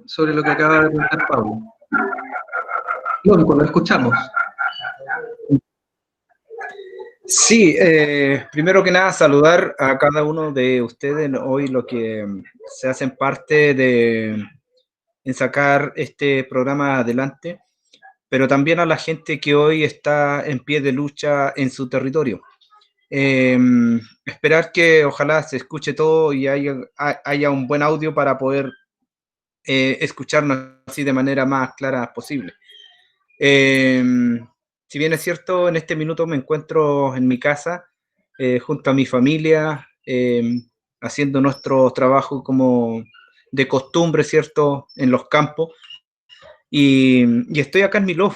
sobre lo que acaba de preguntar Pablo. Lógico, lo escuchamos. Sí, primero que nada saludar a cada uno de ustedes hoy, lo que se hacen parte en sacar este programa adelante, pero también a la gente que hoy está en pie de lucha en su territorio. Esperar que ojalá se escuche todo y haya un buen audio para poder escucharnos así de manera más clara posible. Si bien es cierto, en este minuto me encuentro en mi casa, junto a mi familia, haciendo nuestro trabajo como de costumbre, ¿cierto?, en los campos, y estoy acá en Milov.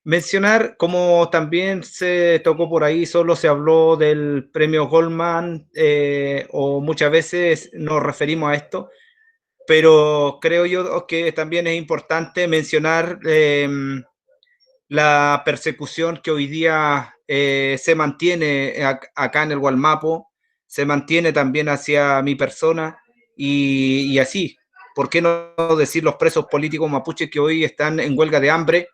Mencionar, como también se tocó por ahí, solo se habló del premio Goldman, o muchas veces nos referimos a esto, pero creo yo que también es importante mencionar la persecución que hoy día se mantiene acá en el Gualmapo, se mantiene también hacia mi persona y así, ¿por qué no decir los presos políticos mapuches que hoy están en huelga de hambre?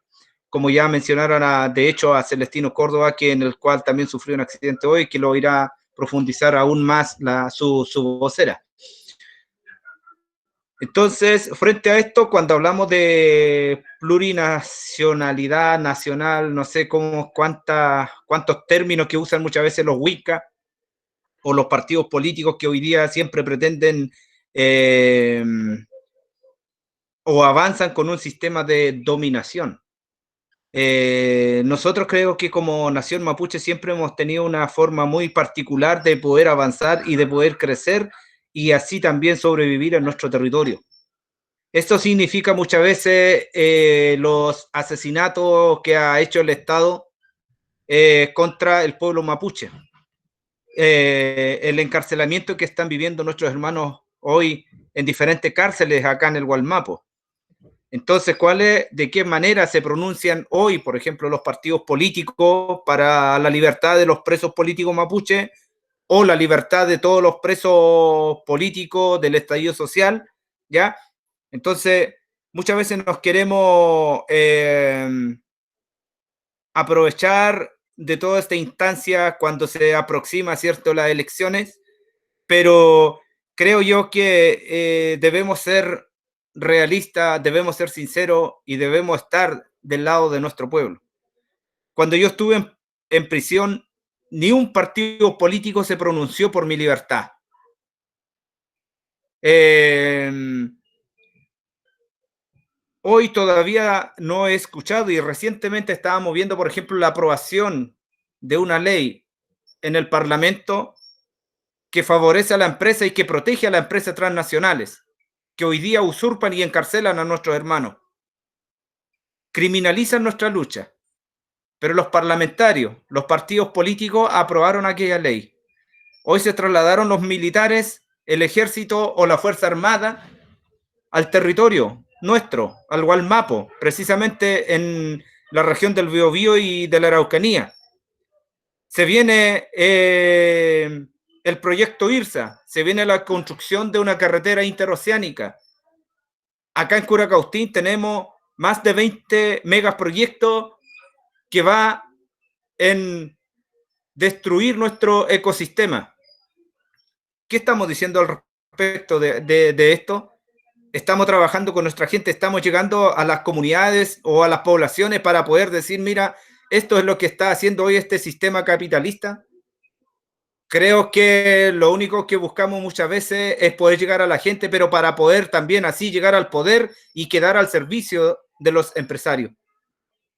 Como ya mencionaron, de hecho, a Celestino Córdoba, que en el cual también sufrió un accidente hoy, que lo irá a profundizar aún más su vocera. Entonces, frente a esto, cuando hablamos de plurinacionalidad nacional, no sé cuántos términos que usan muchas veces los Wicca o los partidos políticos que hoy día siempre pretenden o avanzan con un sistema de dominación. Nosotros creo que como nación mapuche siempre hemos tenido una forma muy particular de poder avanzar y de poder crecer y así también sobrevivir en nuestro territorio. Esto significa muchas veces los asesinatos que ha hecho el Estado contra el pueblo mapuche, el encarcelamiento que están viviendo nuestros hermanos hoy en diferentes cárceles acá en el Gualmapo. Entonces, ¿de qué manera se pronuncian hoy, por ejemplo, los partidos políticos para la libertad de los presos políticos mapuche o la libertad de todos los presos políticos del estallido social? ¿Ya? Entonces, muchas veces nos queremos aprovechar de toda esta instancia cuando se aproxima, ¿cierto?, las elecciones, pero creo yo que debemos ser realistas, debemos ser sinceros y debemos estar del lado de nuestro pueblo. Cuando yo estuve en prisión, ni un partido político se pronunció por mi libertad. Hoy todavía no he escuchado y recientemente estábamos viendo, por ejemplo, la aprobación de una ley en el Parlamento que favorece a la empresa y que protege a las empresas transnacionales, que hoy día usurpan y encarcelan a nuestros hermanos. Criminalizan nuestra lucha. Pero los parlamentarios, los partidos políticos aprobaron aquella ley. Hoy se trasladaron los militares, el ejército o la Fuerza Armada al territorio nuestro, al Gualmapo, precisamente en la región del Biobío y de la Araucanía. Se viene el proyecto IRSA, se viene la construcción de una carretera interoceánica. Acá en Curacaustín tenemos más de 20 megaproyectos que va en destruir nuestro ecosistema. ¿Qué estamos diciendo al respecto de esto? Estamos trabajando con nuestra gente, estamos llegando a las comunidades o a las poblaciones para poder decir, mira, esto es lo que está haciendo hoy este sistema capitalista. Creo que lo único que buscamos muchas veces es poder llegar a la gente, pero para poder también así llegar al poder y quedar al servicio de los empresarios.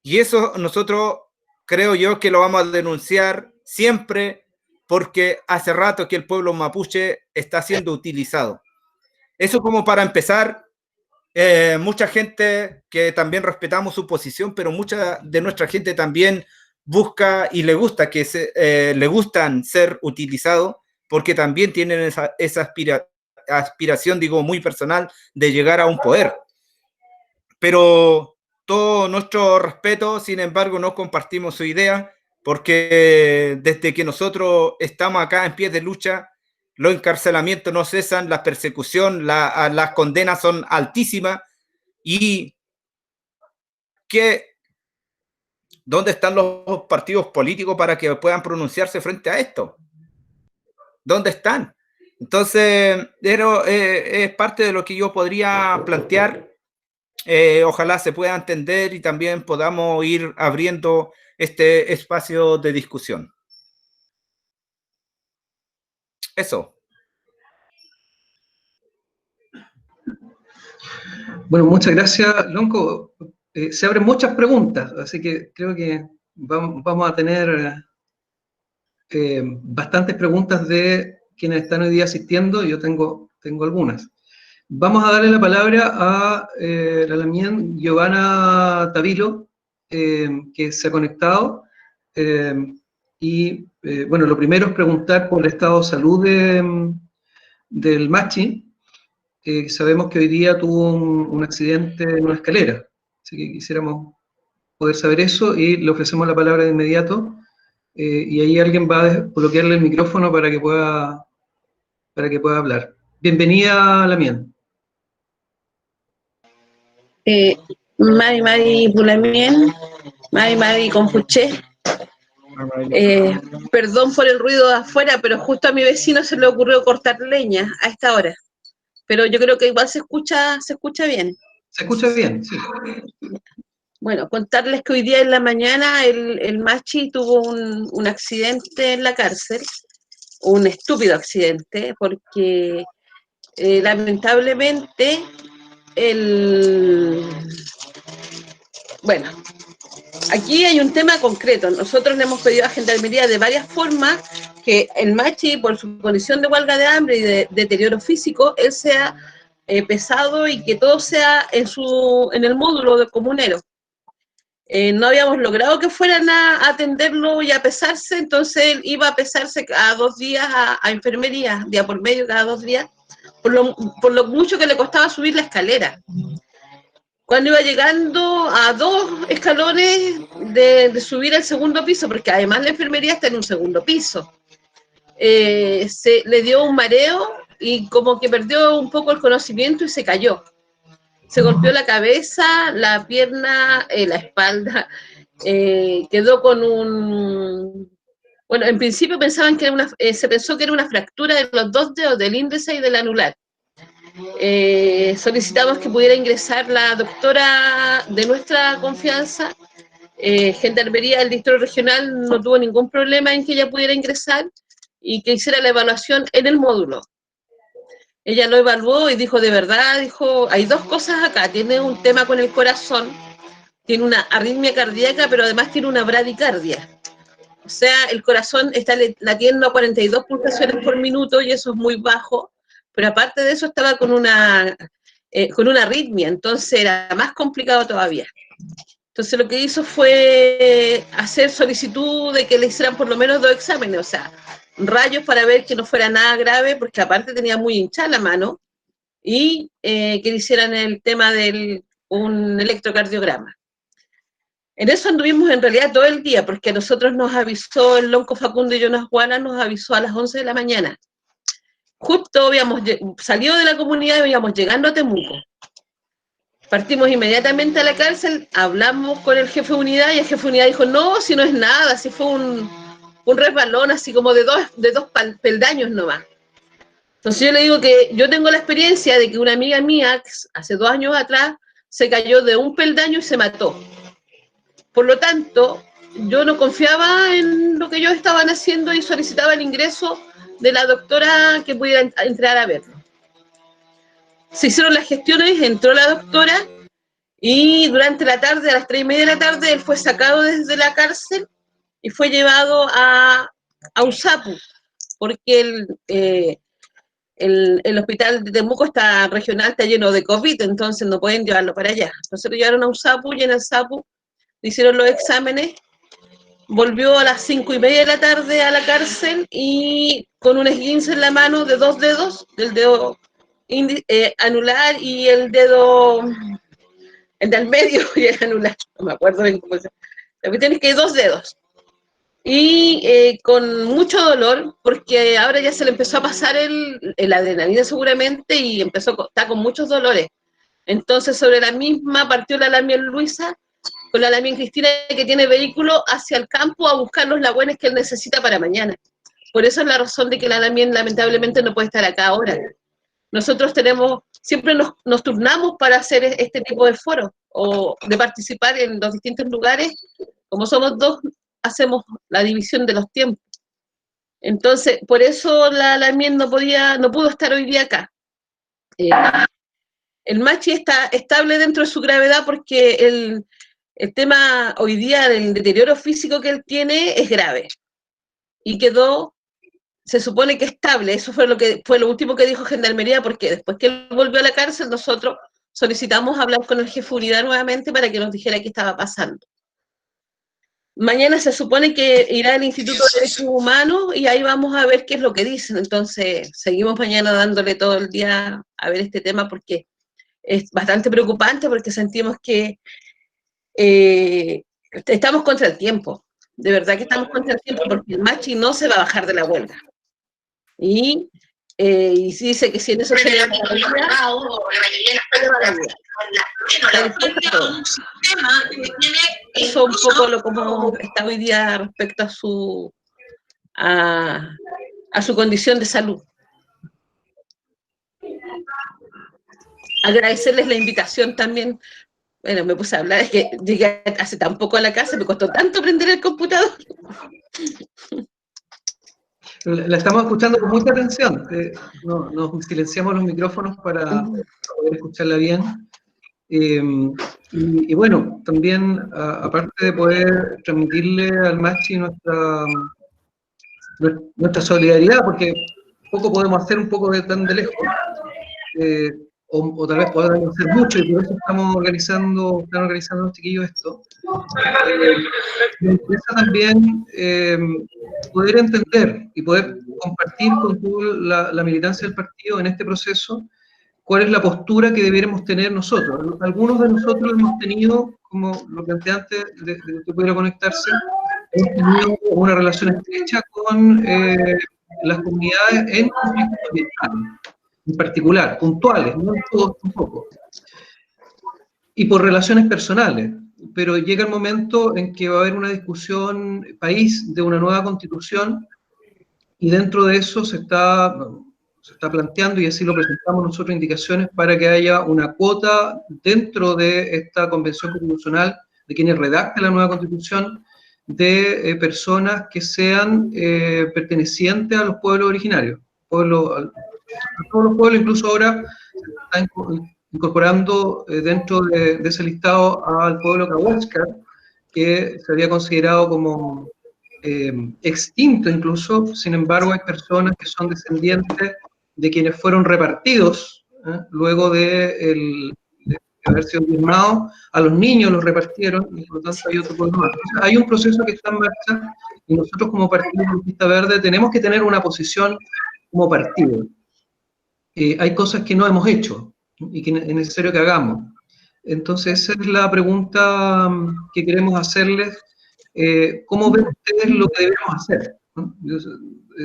Y eso nosotros creo yo que lo vamos a denunciar siempre porque hace rato que el pueblo mapuche está siendo utilizado. Eso como para empezar, mucha gente que también respetamos su posición, pero mucha de nuestra gente también busca y le gusta le gustan ser utilizados porque también tienen esa aspiración, digo, muy personal de llegar a un poder. Pero todo nuestro respeto, sin embargo, no compartimos su idea porque desde que nosotros estamos acá en pie de lucha, los encarcelamientos no cesan, la persecución, las condenas son altísimas, y ¿dónde están los partidos políticos para que puedan pronunciarse frente a esto? ¿Dónde están? Entonces, es parte de lo que yo podría plantear. Ojalá se pueda entender y también podamos ir abriendo este espacio de discusión. Eso. Bueno, muchas gracias, Lonco. Se abren muchas preguntas, así que creo que vamos a tener bastantes preguntas de quienes están hoy día asistiendo. Yo tengo algunas. Vamos a darle la palabra a la Lamien Giovanna Tavilo, que se ha conectado. Bueno, lo primero es preguntar por el estado de salud del Machi. Sabemos que hoy día tuvo un accidente en una escalera, así que quisiéramos poder saber eso y le ofrecemos la palabra de inmediato. Y ahí alguien va a desbloquearle el micrófono para que pueda hablar. Bienvenida, Lamien. Mari Pulamien, Mari Compuché. Perdón por el ruido de afuera, pero justo a mi vecino se le ocurrió cortar leña a esta hora. Pero yo creo que igual se escucha bien. Se escucha bien, sí. Bueno, contarles que hoy día en la mañana el Machi tuvo un accidente en la cárcel, un estúpido accidente, porque lamentablemente bueno, aquí hay un tema concreto. Nosotros le hemos pedido a Gendarmería de varias formas que el Machi, por su condición de huelga de hambre y de deterioro físico, él sea pesado y que todo sea en el módulo de comunero. No habíamos logrado que fueran a atenderlo y a pesarse, entonces él iba a pesarse cada 2 días a enfermería, día por medio, cada 2 días, por lo mucho que le costaba subir la escalera. Cuando iba llegando a 2 escalones de subir al segundo piso, porque además la enfermería está en un segundo piso, le dio un mareo y como que perdió un poco el conocimiento y se cayó. Se golpeó la cabeza, la pierna, la espalda, quedó con Bueno, en principio pensaban que se pensó que era una fractura de los 2 dedos, del índice y del anular. Solicitamos que pudiera ingresar la doctora de nuestra confianza. Gendarmería del Distrito Regional no tuvo ningún problema en que ella pudiera ingresar y que hiciera la evaluación en el módulo. Ella lo evaluó y dijo, de verdad, hay 2 cosas acá, tiene un tema con el corazón, tiene una arritmia cardíaca, pero además tiene una bradicardia. O sea, el corazón está latiendo a 42 pulsaciones por minuto y eso es muy bajo, pero aparte de eso estaba con una arritmia, entonces era más complicado todavía. Entonces lo que hizo fue hacer solicitud de que le hicieran por lo menos 2 exámenes, o sea, rayos para ver que no fuera nada grave, porque aparte tenía muy hinchada la mano, y que le hicieran el tema de un electrocardiograma. En eso anduvimos en realidad todo el día, porque a nosotros nos avisó el Lonco Facundo y Jonas Guana, nos avisó a las 11 de la mañana. Justo habíamos salido de la comunidad y íbamos llegando a Temuco. Partimos inmediatamente a la cárcel, hablamos con el jefe de unidad y el jefe de unidad dijo, no, si no es nada, si fue un resbalón así como de dos peldaños nomás. Entonces yo le digo que yo tengo la experiencia de que una amiga mía, hace 2 años atrás, se cayó de un peldaño y se mató. Por lo tanto, yo no confiaba en lo que ellos estaban haciendo y solicitaba el ingreso de la doctora que pudiera entrar a verlo. Se hicieron las gestiones, entró la doctora y durante la tarde, a las 3:30 de la tarde, él fue sacado desde la cárcel y fue llevado a USAPU, porque el hospital de Temuco regional está lleno de COVID, entonces no pueden llevarlo para allá. Entonces lo llevaron a USAPU y en el SAPU le hicieron los exámenes, volvió a las 5:30 de la tarde a la cárcel y con un esguince en la mano de 2 dedos, del dedo anular y el del medio y el anular, no me acuerdo bien cómo se llama. La cuestión es que hay 2 dedos. y con mucho dolor, porque ahora ya se le empezó a pasar el adrenalina seguramente y está con muchos dolores. Entonces sobre la misma partió la Lamien Luisa con la Lamien Cristina, que tiene vehículo hacia el campo a buscar los lagüenes que él necesita para mañana. Por eso es la razón de que la Lamien lamentablemente no puede estar acá ahora. Nosotros siempre nos turnamos para hacer este tipo de foros o de participar en los distintos lugares. Como somos dos, hacemos la división de los tiempos. Entonces, por eso la Lamien no pudo estar hoy día acá. El Machi está estable dentro de su gravedad porque el tema hoy día del deterioro físico que él tiene es grave. Y se supone que estable. Eso fue lo último que dijo Gendarmería, porque después que él volvió a la cárcel, nosotros solicitamos hablar con el jefe de unidad nuevamente para que nos dijera qué estaba pasando. Mañana se supone que irá al Instituto de Derechos Humanos y ahí vamos a ver qué es lo que dicen. Entonces, seguimos mañana dándole todo el día a ver este tema porque es bastante preocupante, porque sentimos que estamos contra el tiempo. De verdad que estamos contra el tiempo, porque el Machi no se va a bajar de la huelga. Y si dice que si en eso se le da la vida, eso un poco como está hoy día respecto a su condición de salud. Agradecerles la invitación también. Bueno, me puse a hablar, es que llegué hace tan poco a la casa, me costó tanto prender el computador. La estamos escuchando con mucha atención. Nos silenciamos los micrófonos para poder escucharla bien. Y bueno, también, aparte de poder transmitirle al Machi nuestra solidaridad, porque poco podemos hacer un poco tan de lejos, o tal vez podemos hacer mucho, y por eso están organizando los chiquillos esto. Me interesa también poder entender y poder compartir con toda la militancia del partido en este proceso cuál es la postura que debiéramos tener nosotros. Algunos de nosotros hemos tenido, como lo planteé antes de que pudiera conectarse, hemos tenido una relación estrecha con las comunidades en conflictos ambientales, en particular, puntuales, no todos tampoco, y por relaciones personales. Pero llega el momento en que va a haber una discusión país de una nueva constitución, y dentro de eso se está planteando, y así lo presentamos nosotros, indicaciones para que haya una cuota dentro de esta convención constitucional de quienes redacten la nueva constitución, de personas que sean pertenecientes a los pueblos originarios, a todos los pueblos. Incluso ahora se está incorporando dentro de ese listado al pueblo Cahuéscar, que se había considerado como extinto incluso. Sin embargo, hay personas que son descendientes de quienes fueron repartidos, luego de haber sido firmados, a los niños los repartieron, y por lo tanto hay otro pueblo más. Entonces, hay un proceso que está en marcha, y nosotros como Partido Ecologista Verde tenemos que tener una posición como partido. Hay cosas que no hemos hecho y que es necesario que hagamos. Entonces, esa es la pregunta que queremos hacerles. ¿Cómo ven ustedes lo que debemos hacer?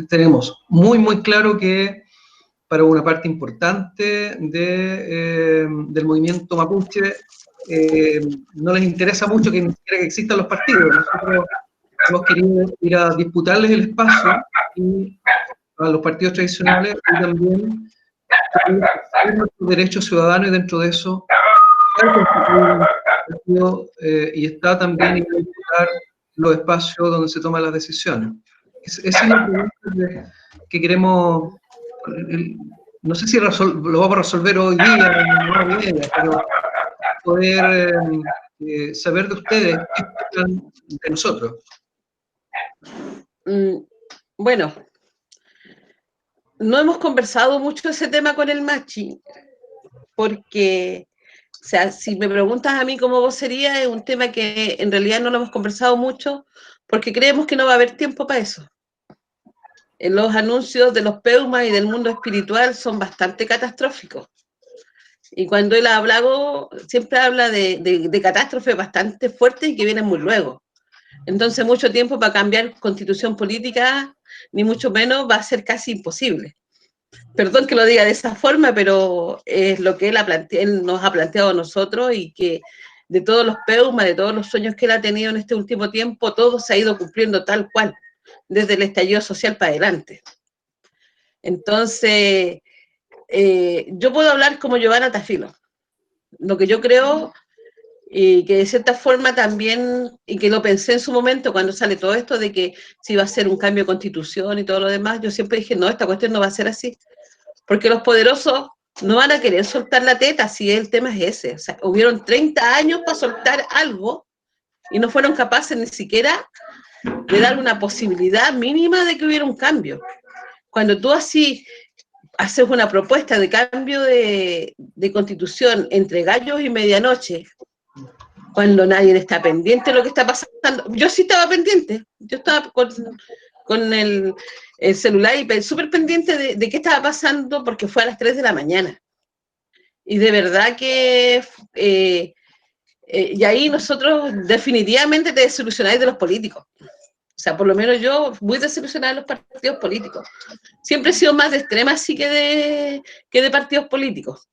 Tenemos muy, muy claro que para una parte importante del movimiento mapuche no les interesa mucho que ni siquiera que existan los partidos. Nosotros hemos querido ir a disputarles el espacio a los partidos tradicionales, y también nuestros derechos ciudadanos, y dentro de eso y está también ir a disputar los espacios donde se toman las decisiones. Esa es la pregunta que queremos. No sé si lo vamos a resolver hoy día, pero poder saber de ustedes qué piensan de nosotros. Bueno, no hemos conversado mucho ese tema con el Machi, porque, o sea, si me preguntas a mí cómo vocería, es un tema que en realidad no lo hemos conversado mucho, porque creemos que no va a haber tiempo para eso. Los anuncios de los peumas y del mundo espiritual son bastante catastróficos. Y cuando él ha hablado, siempre habla de catástrofes bastante fuertes y que vienen muy luego. Entonces, mucho tiempo para cambiar constitución política, ni mucho menos, va a ser casi imposible. Perdón que lo diga de esa forma, pero es lo que él nos ha planteado a nosotros, y que de todos los peumas, de todos los sueños que él ha tenido en este último tiempo, todo se ha ido cumpliendo tal cual, desde el estallido social para adelante. Entonces, yo puedo hablar como Giovanna Tafilo. Lo que yo creo, y que de cierta forma también, y que lo pensé en su momento cuando sale todo esto de que si iba a ser un cambio de constitución y todo lo demás, yo siempre dije, no, esta cuestión no va a ser así, porque los poderosos no van a querer soltar la teta, si el tema es ese. O sea, hubieron 30 años para soltar algo y no fueron capaces ni siquiera de dar una posibilidad mínima de que hubiera un cambio. Cuando tú así haces una propuesta de cambio de constitución entre gallos y medianoche, cuando nadie está pendiente de lo que está pasando. Yo sí estaba pendiente, yo estaba con el celular y súper pendiente de qué estaba pasando, porque fue a las 3 de la mañana. Y de verdad que, y ahí nosotros definitivamente te desilusionáis de los políticos. O sea, por lo menos yo muy desilusionada de los partidos políticos. Siempre he sido más de extrema así que de partidos políticos.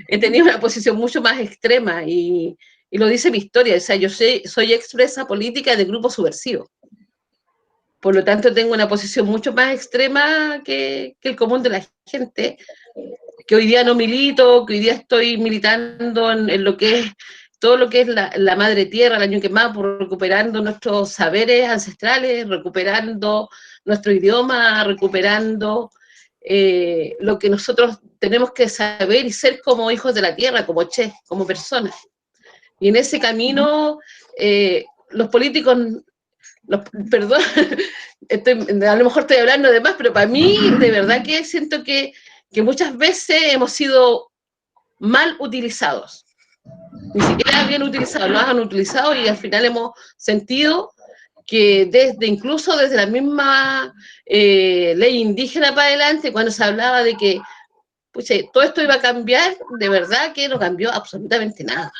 He tenido una posición mucho más extrema y lo dice mi historia. O sea, yo soy expresa política de grupo subversivo. Por lo tanto, tengo una posición mucho más extrema que el común de la gente, que hoy día no milito, que hoy día estoy militando en lo que es todo lo que es la madre tierra, el Ñuquemapa, recuperando nuestros saberes ancestrales, recuperando nuestro idioma, recuperando lo que nosotros tenemos que saber y ser como hijos de la tierra, como como personas. Y en ese camino, los políticos, perdón, a lo mejor estoy hablando de más, pero para mí, de verdad que siento que muchas veces hemos sido mal utilizados. Ni siquiera bien utilizados, nos han utilizado, y al final hemos sentido que incluso desde la misma ley indígena para adelante, cuando se hablaba de que pucha, todo esto iba a cambiar, de verdad que no cambió absolutamente nada,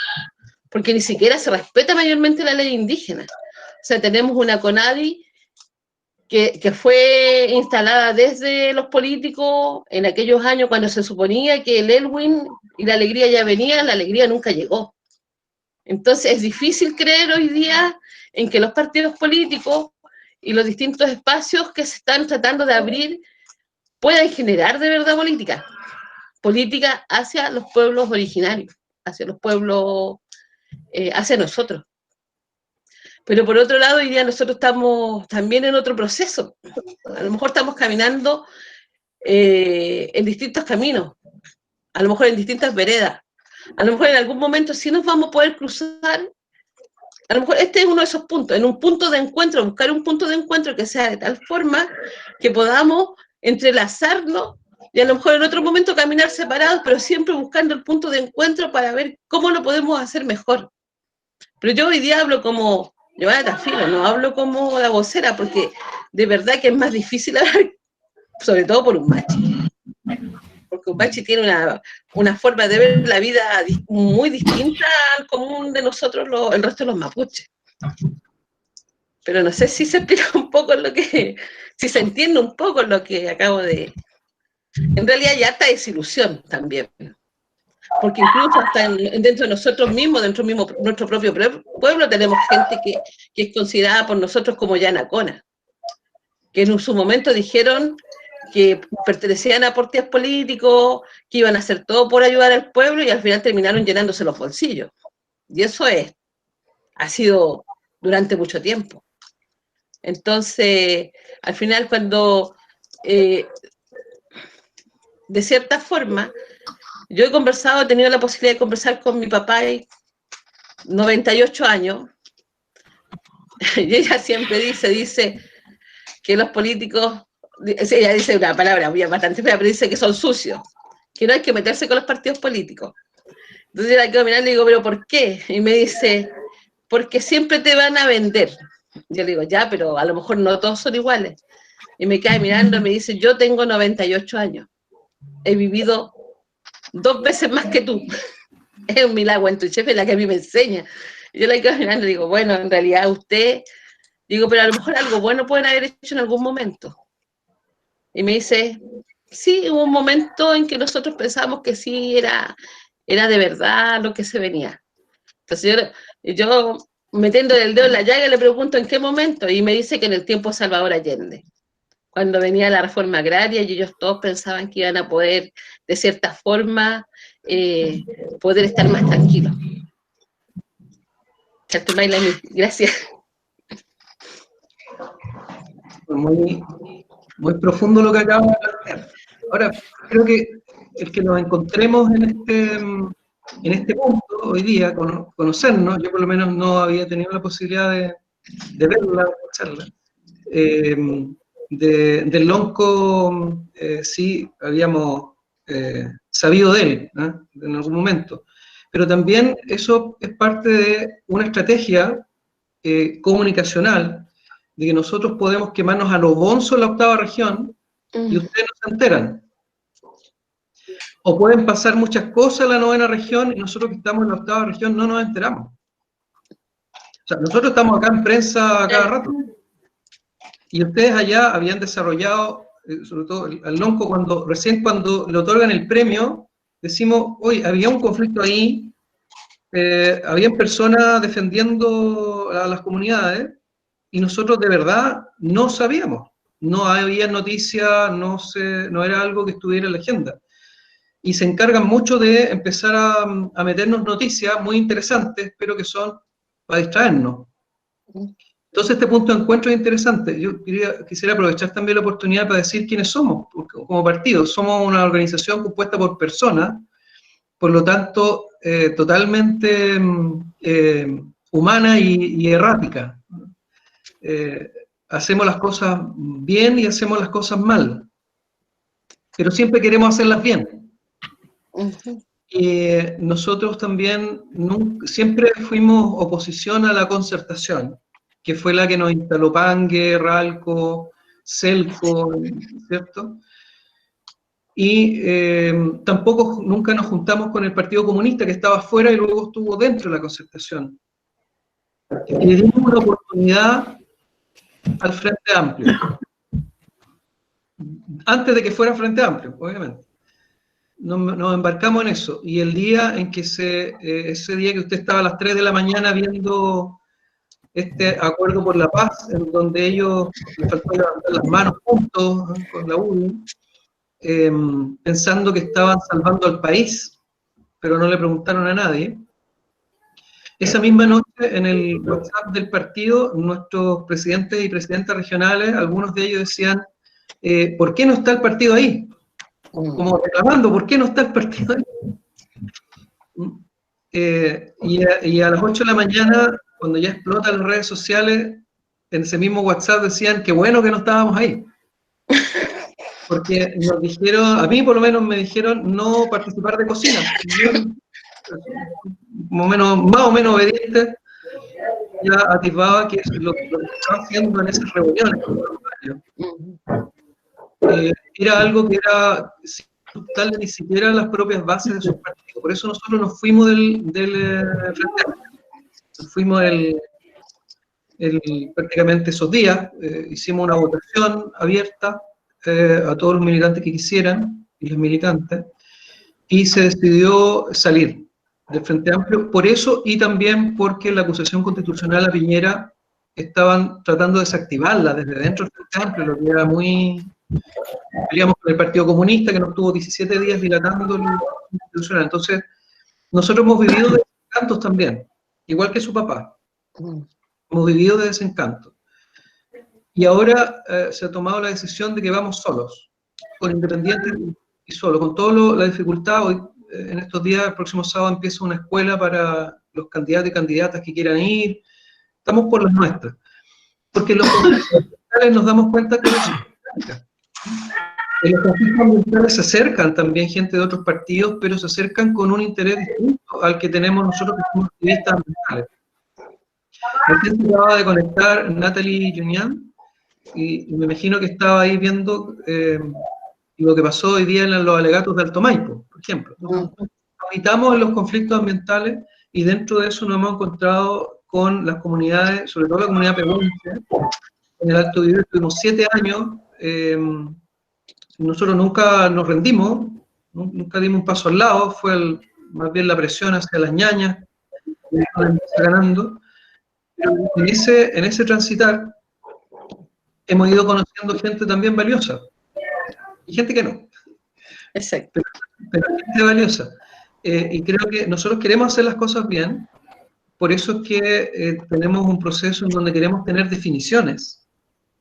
porque ni siquiera se respeta mayormente la ley indígena. O sea, tenemos una CONADI que fue instalada desde los políticos en aquellos años cuando se suponía que el Elwin y la alegría ya venían, la alegría nunca llegó. Entonces es difícil creer hoy día en que los partidos políticos y los distintos espacios que se están tratando de abrir puedan generar de verdad política hacia los pueblos originarios, hacia los pueblos, hacia nosotros. Pero por otro lado, hoy día nosotros estamos también en otro proceso. A lo mejor estamos caminando en distintos caminos, a lo mejor en distintas veredas. A lo mejor en algún momento sí nos vamos a poder cruzar. A lo mejor este es uno de esos puntos, en un punto de encuentro, buscar un punto de encuentro que sea de tal forma que podamos entrelazarnos y a lo mejor en otro momento caminar separados, pero siempre buscando el punto de encuentro para ver cómo lo podemos hacer mejor. Pero yo hoy día hablo como Giovanna Tafilo, no hablo como la vocera, porque de verdad que es más difícil hablar, sobre todo por un machi. Porque un machi tiene una forma de ver la vida muy distinta al común de nosotros, el resto de los mapuches. Pero no sé si se explica un poco si se entiende un poco lo que acabo de... En realidad hay harta desilusión también. Porque incluso hasta dentro de nosotros mismos, nuestro propio pueblo, tenemos gente que es considerada por nosotros como yanacona, que en su momento dijeron que pertenecían a partidos políticos, que iban a hacer todo por ayudar al pueblo, y al final terminaron llenándose los bolsillos. Y eso ha sido durante mucho tiempo. Entonces, al final cuando, de cierta forma, yo he tenido la posibilidad de conversar con mi papá, 98 años, y ella siempre dice que los políticos, ella dice una palabra bastante fea, pero dice que son sucios, que no hay que meterse con los partidos políticos. Entonces yo la quedo mirando y digo, ¿pero por qué? Y me dice, porque siempre te van a vender. Yo le digo, ya, pero a lo mejor no todos son iguales. Y me queda mirando y me dice, yo tengo 98 años, he vivido 2 veces más que tú. Es un milagro en tu jefe la que a mí me enseña. Yo la quedo mirando y digo, bueno, en realidad usted, digo, pero a lo mejor algo bueno pueden haber hecho en algún momento. Y me dice, sí, hubo un momento en que nosotros pensábamos que sí era de verdad lo que se venía. Entonces yo metiendo el dedo en la llaga le pregunto en qué momento y me dice que en el tiempo de Salvador Allende, cuando venía la reforma agraria y ellos todos pensaban que iban a poder, de cierta forma, poder estar más tranquilos. Gracias. Muy, muy profundo lo que acabamos de plantear. Ahora, creo que el que nos encontremos en este punto hoy día, conocernos, yo por lo menos no había tenido la posibilidad de verla, de escucharla. Del Lonco sí habíamos sabido de él, ¿no? En algún momento. Pero también eso es parte de una estrategia comunicacional, de que nosotros podemos quemarnos a lo bonzo en la 8ª región y ustedes no se enteran. O pueden pasar muchas cosas en la 9ª región y nosotros que estamos en la 8ª región no nos enteramos. O sea, nosotros estamos acá en prensa a cada rato. Y ustedes allá habían desarrollado, sobre todo al Lonco, recién cuando le otorgan el premio, decimos, oye, había un conflicto ahí, habían personas defendiendo a las comunidades, y nosotros de verdad no sabíamos. No había noticias, no era algo que estuviera en la agenda. Y se encargan mucho de empezar a meternos noticias muy interesantes, pero que son para distraernos. Entonces este punto de encuentro es interesante. Yo quisiera aprovechar también la oportunidad para decir quiénes somos como partido. Somos una organización compuesta por personas, por lo tanto totalmente humana y errática. Hacemos las cosas bien y hacemos las cosas mal, pero siempre queremos hacerlas bien. Y nosotros también siempre fuimos oposición a la concertación, que fue la que nos instaló Pangue, Ralco, Celco, ¿cierto? Y tampoco nunca nos juntamos con el Partido Comunista, que estaba afuera y luego estuvo dentro de la concertación. Y le dimos una oportunidad al Frente Amplio, antes de que fuera Frente Amplio, obviamente. Nos embarcamos en eso, y el día en que ese día que usted estaba a las 3 de la mañana viendo este acuerdo por la paz, en donde ellos les faltó levantar las manos juntos, ¿no?, con la UDI, pensando que estaban salvando al país, pero no le preguntaron a nadie. Esa misma noche, en el WhatsApp del partido, nuestros presidentes y presidentas regionales, algunos de ellos decían, ¿por qué no está el partido ahí? Como reclamando, ¿por qué no está el partido ahí? Y a las 8 de la mañana, cuando ya explotan las redes sociales, en ese mismo WhatsApp decían, qué bueno que no estábamos ahí. Porque nos dijeron, a mí por lo menos me dijeron, no participar de cocina. Más o menos obediente, ya atisbaba que es lo que estaba haciendo en esas reuniones. Era algo que era sin consultarle ni siquiera las propias bases de su partido. Por eso nosotros nos fuimos del Frente Amplio. Nos fuimos prácticamente esos días, hicimos una votación abierta a todos los militantes que quisieran, y los militantes, y se decidió salir del Frente Amplio, por eso y también porque la acusación constitucional a Piñera estaban tratando de desactivarla desde dentro del Frente Amplio, lo que era muy... Peleamos con el Partido Comunista, que nos tuvo 17 días dilatando el constitucional. Entonces, nosotros hemos vivido de desencantos también, igual que su papá. Hemos vivido de desencanto. Y ahora se ha tomado la decisión de que vamos solos, con independientes y solos, con toda la dificultad. Hoy, en estos días, el próximo sábado empieza una escuela para los candidatos y candidatas que quieran ir. Estamos por las nuestras. Porque los conflictos ambientales nos damos cuenta que en los conflictos ambientales se acercan también gente de otros partidos, pero se acercan con un interés distinto al que tenemos nosotros que somos activistas ambientales. Recién se acaba de conectar Natalie Junian, y me imagino que estaba ahí viendo lo que pasó hoy día en los alegatos de Alto Maipo, por ejemplo. Habitamos en los conflictos ambientales y dentro de eso nos hemos encontrado con las comunidades, sobre todo la comunidad pehuenche. En el Alto Biobío estuvimos 7 años, nosotros nunca nos rendimos, nunca dimos un paso al lado, fue más bien la presión hacia las ñañas, ganando. Pero en ese transitar hemos ido conociendo gente también valiosa, y gente que no. Exacto. Pero gente valiosa. Y creo que nosotros queremos hacer las cosas bien, por eso es que tenemos un proceso en donde queremos tener definiciones,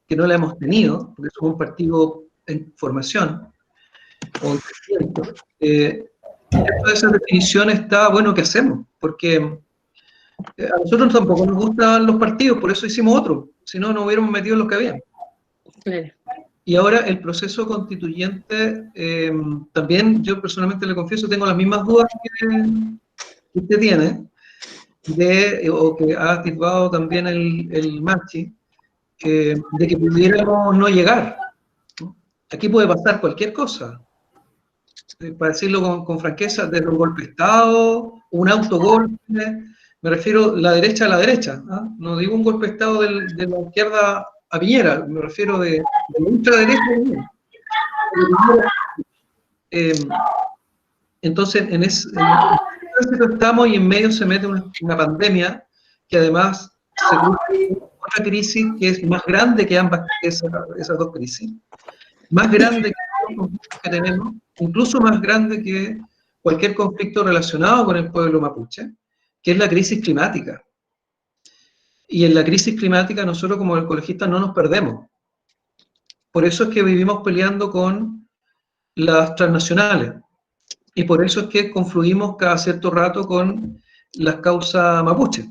que no la hemos tenido, porque somos un partido en formación, o en crecimiento. Dentro de esa definición está, bueno, ¿qué hacemos? Porque a nosotros tampoco nos gustan los partidos, por eso hicimos otro, si no, nos hubiéramos metido en los que habían. Claro. Y ahora el proceso constituyente, también yo personalmente le confieso, tengo las mismas dudas que usted tiene, o que ha atisbado también el Machi, de que pudiéramos no llegar, ¿no? Aquí puede pasar cualquier cosa, para decirlo con franqueza, desde un golpe de Estado, un autogolpe, me refiero a la derecha, ¿no? No digo un golpe de Estado de la izquierda a Piñera, me refiero de la ultraderecha. Entonces, en ese estamos, y en medio se mete una pandemia que además se cruza otra crisis que es más grande que ambas, esas dos crisis, más grande que los conflictos que tenemos, incluso más grande que cualquier conflicto relacionado con el pueblo mapuche, que es la crisis climática. Y en la crisis climática nosotros como ecologistas no nos perdemos. Por eso es que vivimos peleando con las transnacionales. Y por eso es que confluimos cada cierto rato con las causas mapuche.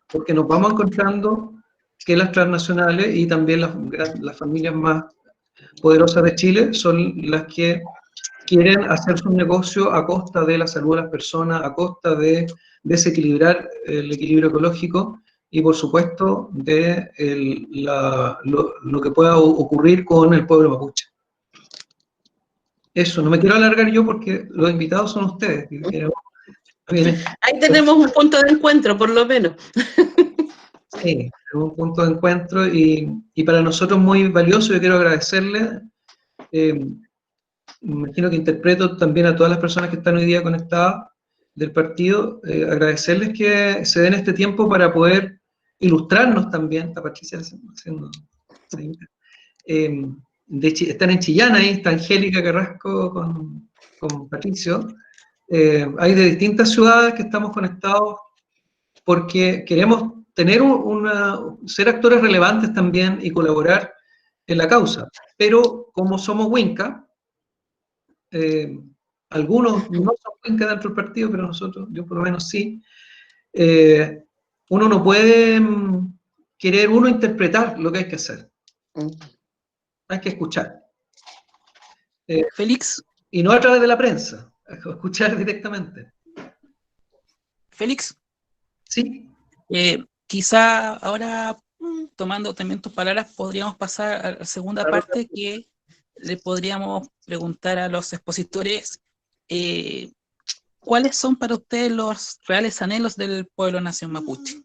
Porque nos vamos encontrando que las transnacionales y también las familias más poderosas de Chile son las que quieren hacer su negocio a costa de la salud de las personas, a costa de desequilibrar el equilibrio ecológico y, por supuesto, de lo que pueda ocurrir con el pueblo mapuche. Eso, no me quiero alargar yo porque los invitados son ustedes. Ahí tenemos un punto de encuentro, por lo menos. Sí, es un punto de encuentro y para nosotros muy valioso. Yo quiero agradecerle. Me imagino que interpreto también a todas las personas que están hoy día conectadas del partido, agradecerles que se den este tiempo para poder ilustrarnos también. Está Patricia haciendo están en Chillán, ahí está Angélica Carrasco con Patricio. Hay de distintas ciudades que estamos conectados porque queremos tener ser actores relevantes también y colaborar en la causa. Pero como somos Winca, algunos no son Winca dentro del partido, pero nosotros, yo por lo menos sí, uno no puede querer interpretar lo que hay que hacer. Hay que escuchar. Félix. Y no a través de la prensa, escuchar directamente. Félix. Sí. Quizá ahora, tomando también tus palabras, podríamos pasar a la segunda parte, que le podríamos preguntar a los expositores ¿cuáles son para ustedes los reales anhelos del pueblo nación mapuche?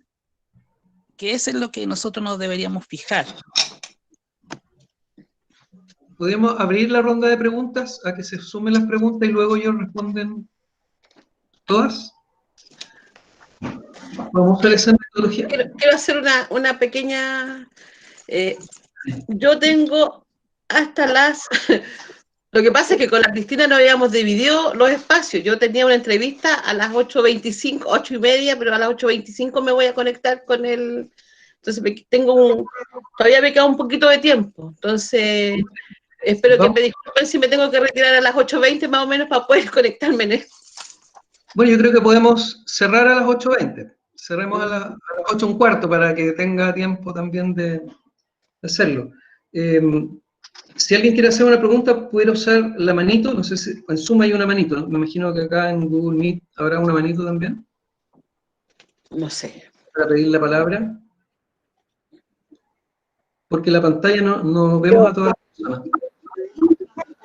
¿Qué es en lo que nosotros nos deberíamos fijar? ¿Podemos abrir la ronda de preguntas a que se sumen las preguntas y luego ellos responden todas? Vamos a hacer esa metodología. Quiero hacer una pequeña... yo tengo hasta las... Lo que pasa es que con la Cristina no habíamos dividido los espacios. Yo tenía una entrevista a las 8:25, 8:30, pero a las 8:25 me voy a conectar con el... Entonces todavía me queda un poquito de tiempo. Entonces, espero que me disculpen si me tengo que retirar a las 8:20 más o menos para poder conectarme en esto. Bueno, yo creo que podemos cerrar a las 8:20. Cerremos a las 8:15 para que tenga tiempo también de hacerlo. Si alguien quiere hacer una pregunta, puede usar la manito. No sé si en Zoom hay una manito, ¿no? Me imagino que acá en Google Meet habrá una manito también. No sé. Para pedir la palabra. Porque la pantalla no vemos a todas las personas.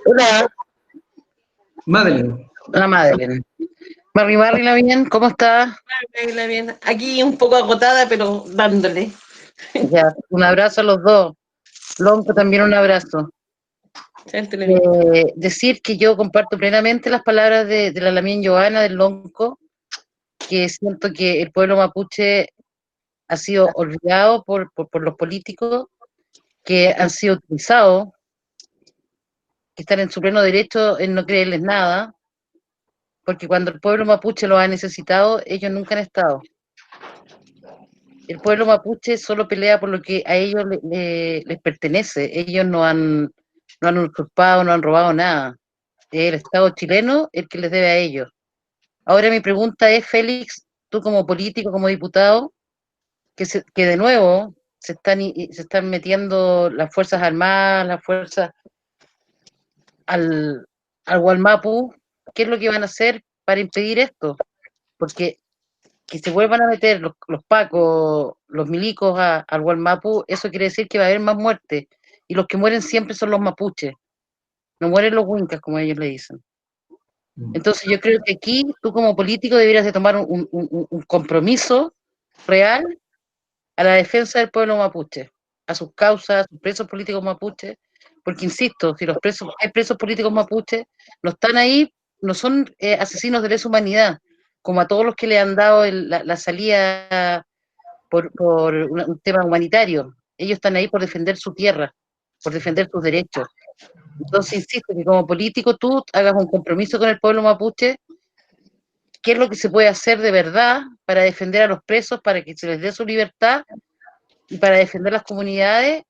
Hola. Madeleine. Hola, Madeleine. Marri, Lavín, ¿cómo está? Hola, bien. Aquí un poco agotada, pero dándole. Ya, un abrazo a los dos. Lonco, también un abrazo. Siéntele bien. Decir que yo comparto plenamente las palabras de la Lamien Joana, del Lonco, que siento que el pueblo mapuche ha sido olvidado por los políticos, que han sido utilizados, que están en su pleno derecho en no creerles nada, porque cuando el pueblo mapuche lo ha necesitado, ellos nunca han estado. El pueblo mapuche solo pelea por lo que a ellos les pertenece. Ellos no han usurpado, no han robado nada. Es el Estado chileno el que les debe a ellos. Ahora mi pregunta es, Félix, tú como político, como diputado, que de nuevo se están metiendo las Fuerzas Armadas, las fuerzas al Gualmapu, ¿qué es lo que van a hacer para impedir esto? Porque que se vuelvan a meter los pacos, los milicos al Gualmapu, eso quiere decir que va a haber más muertes. Y los que mueren siempre son los mapuches, no mueren los huincas, como ellos le dicen. Entonces yo creo que aquí tú como político deberías de tomar un compromiso real a la defensa del pueblo mapuche, a sus causas, a sus presos políticos mapuches, porque insisto, si hay presos políticos mapuches, no están ahí, no son asesinos de lesa humanidad, como a todos los que le han dado la salida por un tema humanitario. Ellos están ahí por defender su tierra, por defender sus derechos. Entonces, insisto, que como político tú hagas un compromiso con el pueblo mapuche, qué es lo que se puede hacer de verdad para defender a los presos, para que se les dé su libertad y para defender las comunidades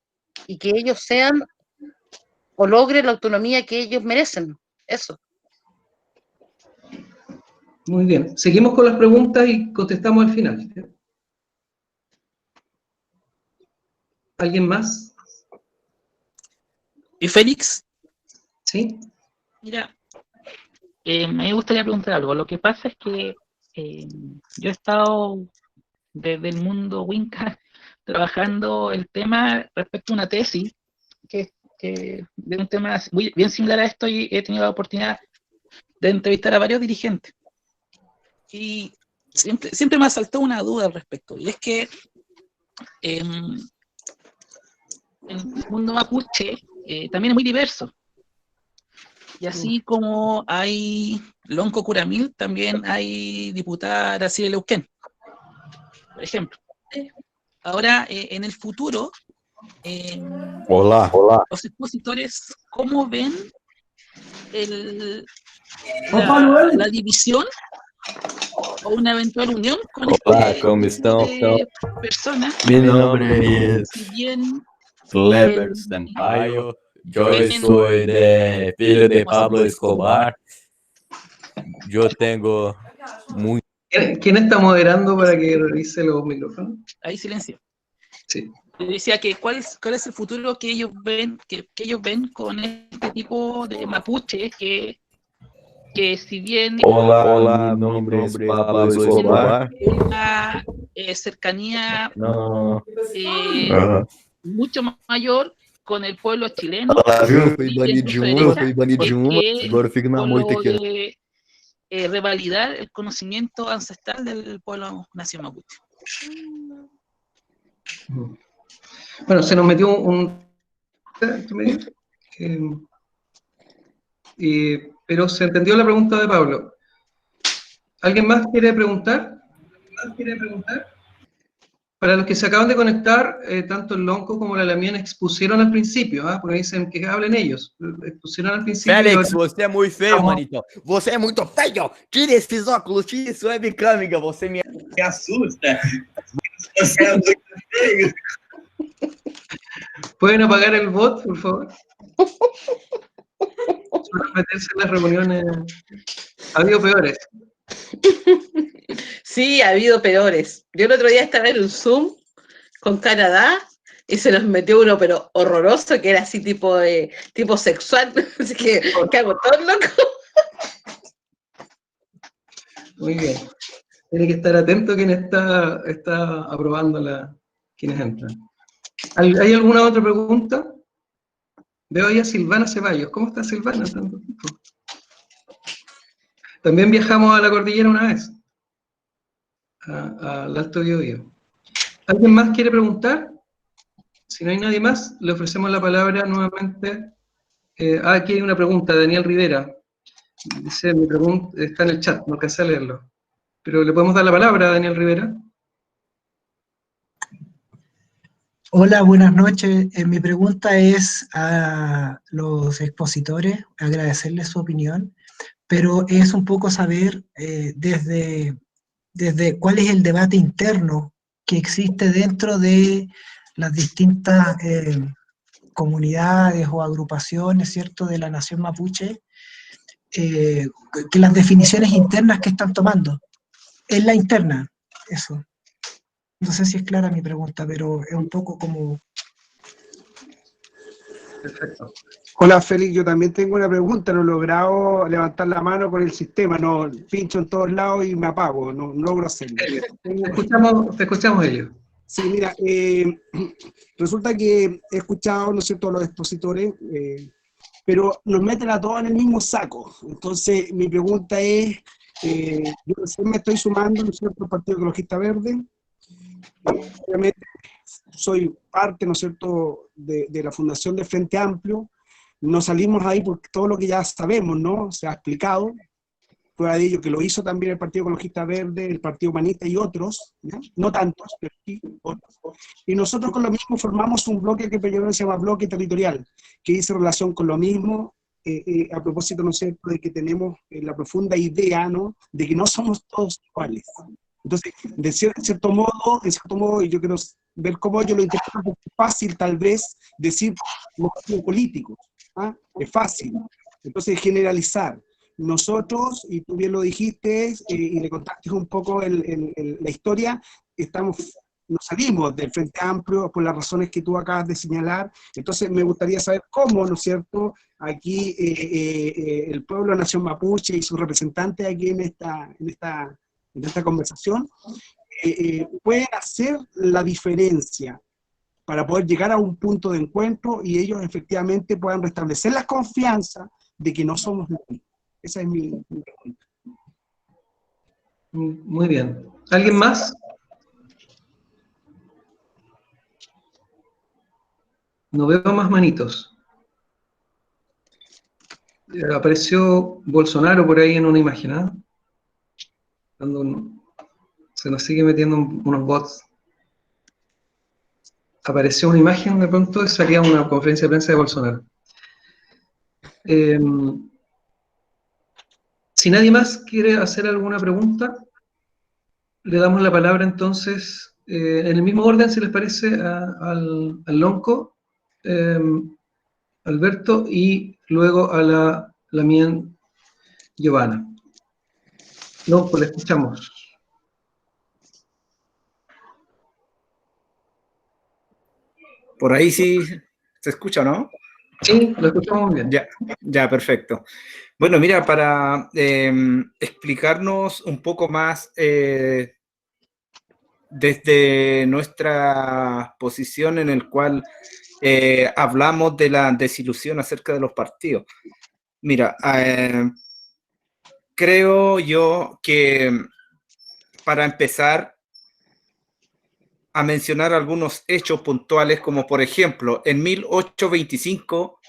y que ellos sean o logren la autonomía que ellos merecen. Eso. Muy bien. Seguimos con las preguntas y contestamos al final. ¿Alguien más? ¿Y Félix? ¿Sí? Mira, me gustaría preguntar algo. Lo que pasa es que yo he estado desde el mundo Winca trabajando el tema respecto a una tesis de un tema bien similar a esto, y he tenido la oportunidad de entrevistar a varios dirigentes. Y siempre me asaltó una duda al respecto, y es que en el mundo mapuche también es muy diverso. Y así como hay Lonco Curamil, también hay diputada Araceli Leuquén, por ejemplo. Ahora, en el futuro, los expositores, ¿cómo ven la división o una eventual unión con ¿Cómo están? de personas? Mi nombre es Si bien Kleber Sampaio, yo soy de filho de Pablo Escobar. Yo tengo muy... ¿Quién está moderando para que revise los micrófonos? Hay silencio. Sí. Decía que cuál es el futuro que ellos ven, que ellos ven con este tipo de mapuche que si bien Hola, mi nombre es Pablo Escobar. una cercanía mucho mayor con el pueblo chileno, Eu fui banido de uma, agora fica na moita aqui. De revalidar el conocimiento ancestral del pueblo nación mapuche. Bueno, se nos metió pero se entendió la pregunta de Pablo. ¿Alguien más quiere preguntar? Para los que se acaban de conectar, tanto el Lonco como la Lamien expusieron al principio, porque dicen que hablen ellos. Expusieron al principio. Félix, você é muito feio, manito. Você é muito feio. Tire esses óculos, tire esse webcam, amiga. Você me assusta. Você é muito feio. ¿Pueden apagar el bot, por favor? Suelen meterse en las reuniones. Ha habido peores. Sí, ha habido peores. Yo el otro día estaba en un Zoom con Canadá y se nos metió uno, pero horroroso, que era así tipo sexual. Así que hago todo loco. Muy bien. Tiene que estar atento quien está aprobando quienes entran. ¿Hay alguna otra pregunta? Veo ahí a Silvana Ceballos. ¿Cómo está Silvana? Tanto tiempo. También viajamos a la cordillera una vez, al Alto Biobío. ¿Alguien más quiere preguntar? Si no hay nadie más, le ofrecemos la palabra nuevamente. Aquí hay una pregunta, Daniel Rivera. Dice, mi pregunta está en el chat, no alcancé a leerlo. Pero le podemos dar la palabra a Daniel Rivera. Hola, buenas noches. Mi pregunta es a los expositores, agradecerles su opinión, pero es un poco saber desde cuál es el debate interno que existe dentro de las distintas comunidades o agrupaciones, ¿cierto?, de la nación mapuche, que las definiciones internas que están tomando. Es la interna, eso. No sé si es clara mi pregunta, pero es un poco como... Perfecto. Hola Félix, yo también tengo una pregunta, no he logrado levantar la mano con el sistema, no pincho en todos lados y me apago, no logro hacerlo. Te escuchamos, Elio. Sí, mira, resulta que he escuchado, ¿no es cierto?, a los expositores, pero nos meten a todos en el mismo saco. Entonces, mi pregunta es, yo recién me estoy sumando, ¿no es cierto?, al Partido Ecologista Verde. Obviamente soy parte, ¿no es cierto?, de la fundación de Frente Amplio. No salimos ahí porque todo lo que ya sabemos, ¿no?, se ha explicado. Prueba de ello que lo hizo también el Partido Ecologista Verde, el Partido Humanista y otros, ¿no? No tantos, pero sí otros. Y nosotros con lo mismo formamos un bloque que se llama bloque territorial, que dice relación con lo mismo, a propósito, ¿no es cierto?, de que tenemos la profunda idea, ¿no?, de que no somos todos iguales. Entonces, de cierto modo, y yo quiero ver cómo yo lo interpreto, porque es fácil tal vez decir los partidos políticos, ¿ah? Es fácil. Entonces, generalizar. Nosotros, y tú bien lo dijiste, y le contaste un poco la historia, nos salimos del Frente Amplio por las razones que tú acabas de señalar. Entonces me gustaría saber cómo, ¿no es cierto?, aquí el pueblo Nación Mapuche y sus representantes aquí en esta conversación pueden hacer la diferencia para poder llegar a un punto de encuentro y ellos efectivamente puedan restablecer la confianza de que no somos lo mismo. Esa es mi pregunta. Muy bien. ¿Alguien más? No veo más manitos. Apareció Bolsonaro por ahí en una imagen, ¿ah? Se nos sigue metiendo unos bots. Apareció una imagen de pronto y salía una conferencia de prensa de Bolsonaro. Si nadie más quiere hacer alguna pregunta, le damos la palabra entonces, en el mismo orden, si les parece, al Lonco, Alberto, y luego a la Lamien Giovanna. Lonco, le escuchamos. Por ahí sí se escucha, ¿no? Sí, lo escuchamos bien. Ya, perfecto. Bueno, mira, para explicarnos un poco más desde nuestra posición en el cual hablamos de la desilusión acerca de los partidos. Mira, creo yo que para empezar a mencionar algunos hechos puntuales, como por ejemplo, en 1825,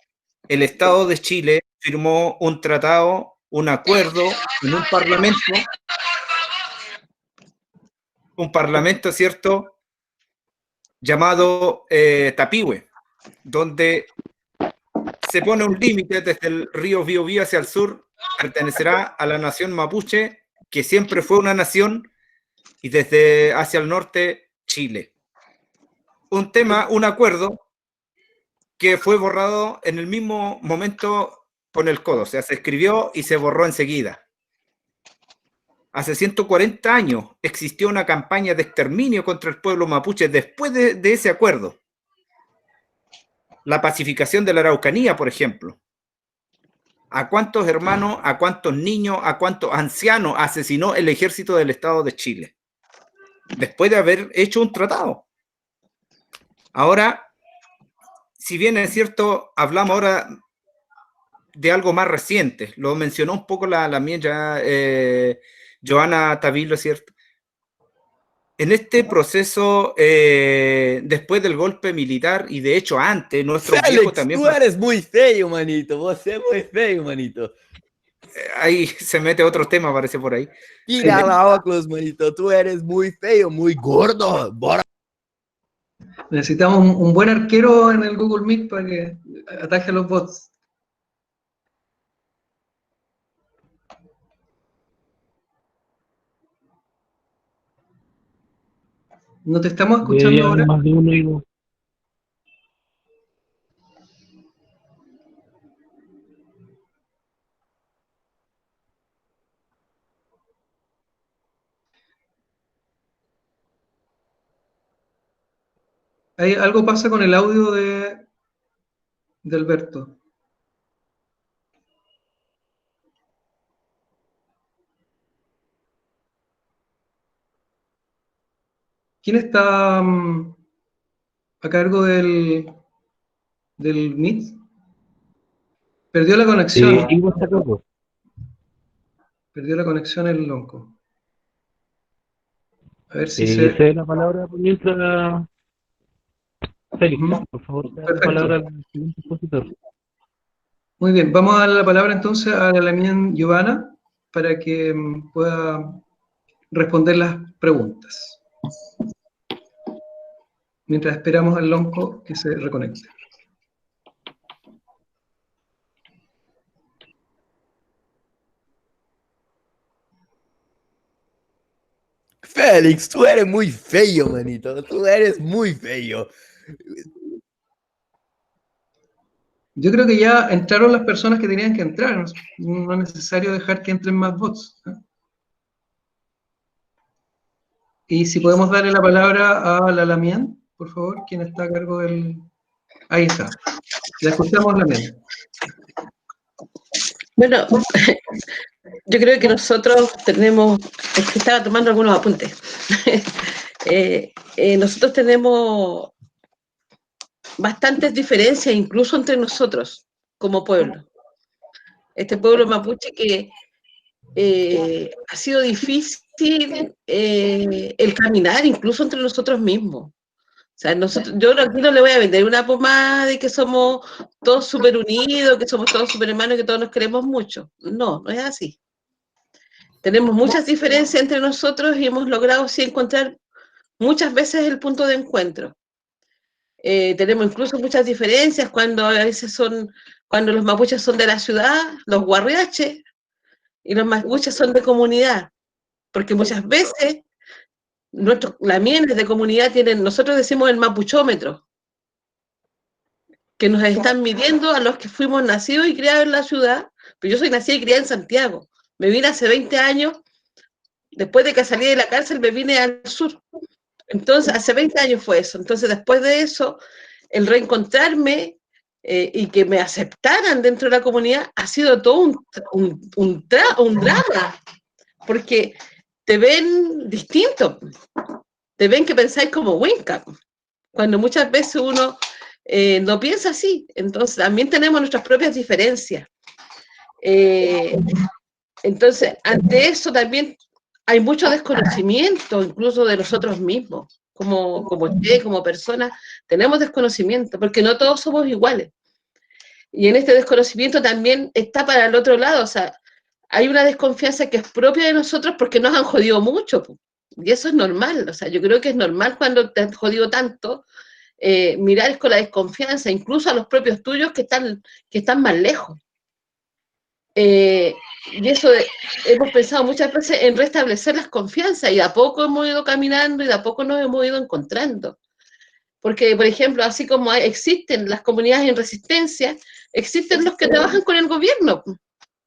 el Estado de Chile firmó un tratado, un acuerdo en un parlamento, ¿cierto?, llamado Tapihue, donde se pone un límite desde el río Biobío hacia el sur, pertenecerá a la nación mapuche, que siempre fue una nación, y desde hacia el norte, Chile. Un acuerdo que fue borrado en el mismo momento con el codo, o sea, se escribió y se borró enseguida. Hace 140 años existió una campaña de exterminio contra el pueblo mapuche después de ese acuerdo. La pacificación de la Araucanía, por ejemplo. ¿A cuántos hermanos, a cuántos niños, a cuántos ancianos asesinó el ejército del Estado de Chile? Después de haber hecho un tratado. Ahora, si bien es cierto, hablamos ahora de algo más reciente. Lo mencionó un poco la mía ya, Joana Tavilo, ¿cierto? En este proceso, después del golpe militar, y de hecho antes, nuestros viejos Félix, también... tú eres muy feo, manito. Você é muy feo, manito. Ahí se mete otro tema, parece por ahí. Tira la óculos, manito. Tú eres muy feo, muy gordo. Bora. Necesitamos un buen arquero en el Google Meet para que ataje a los bots. ¿No te estamos escuchando ahora? Más de uno y dos. Algo pasa con el audio de Alberto. ¿Quién está a cargo del Meet? Perdió la conexión. Ivo está acá, pues. Perdió la conexión el lonco. A ver si Se da la palabra por mientras. Félix, por favor, se da la Perfecto. palabra al siguiente expositor. Muy bien, vamos a dar la palabra entonces a la mía Giovanna para que pueda responder las preguntas. Mientras esperamos al lonco que se reconecte. Félix, tú eres muy feo, manito. Tú eres muy feo. Yo creo que ya entraron las personas que tenían que entrar. No es necesario dejar que entren más bots. Y si podemos darle la palabra a la Lamián, por favor, quien está a cargo del... Ahí está. La escuchamos, Lamián. Bueno, yo creo que nosotros tenemos, es que estaba tomando algunos apuntes, nosotros tenemos bastantes diferencias incluso entre nosotros como pueblo. Este pueblo mapuche que ha sido difícil el caminar incluso entre nosotros mismos. O sea, yo aquí no le voy a vender una pomada de que somos todos súper unidos, que somos todos súper hermanos, que todos nos queremos mucho. No, no es así. Tenemos muchas diferencias entre nosotros y hemos logrado sí encontrar muchas veces el punto de encuentro. Tenemos incluso muchas diferencias cuando a veces cuando los mapuches son de la ciudad, los guarriaches, y los mapuches son de comunidad, porque muchas veces nuestros lamienes de comunidad nosotros decimos el mapuchómetro, que nos están midiendo a los que fuimos nacidos y criados en la ciudad, pero yo soy nacida y criada en Santiago, me vine hace 20 años, después de que salí de la cárcel me vine al sur, entonces hace 20 años fue eso, entonces después de eso, el reencontrarme y que me aceptaran dentro de la comunidad ha sido todo un drama, porque te ven distinto, te ven que pensáis como Winca, cuando muchas veces uno no piensa así, entonces también tenemos nuestras propias diferencias. Entonces, ante eso también hay mucho desconocimiento, incluso de nosotros mismos, como personas, tenemos desconocimiento, porque no todos somos iguales. Y en este desconocimiento también está para el otro lado, o sea, hay una desconfianza que es propia de nosotros porque nos han jodido mucho, y eso es normal, o sea, yo creo que es normal cuando te han jodido tanto, mirar con la desconfianza, incluso a los propios tuyos que están más lejos. Y eso hemos pensado muchas veces en restablecer las confianzas, y de a poco hemos ido caminando y de a poco nos hemos ido encontrando. Porque, por ejemplo, así como existen las comunidades en resistencia, existen los que trabajan con el gobierno.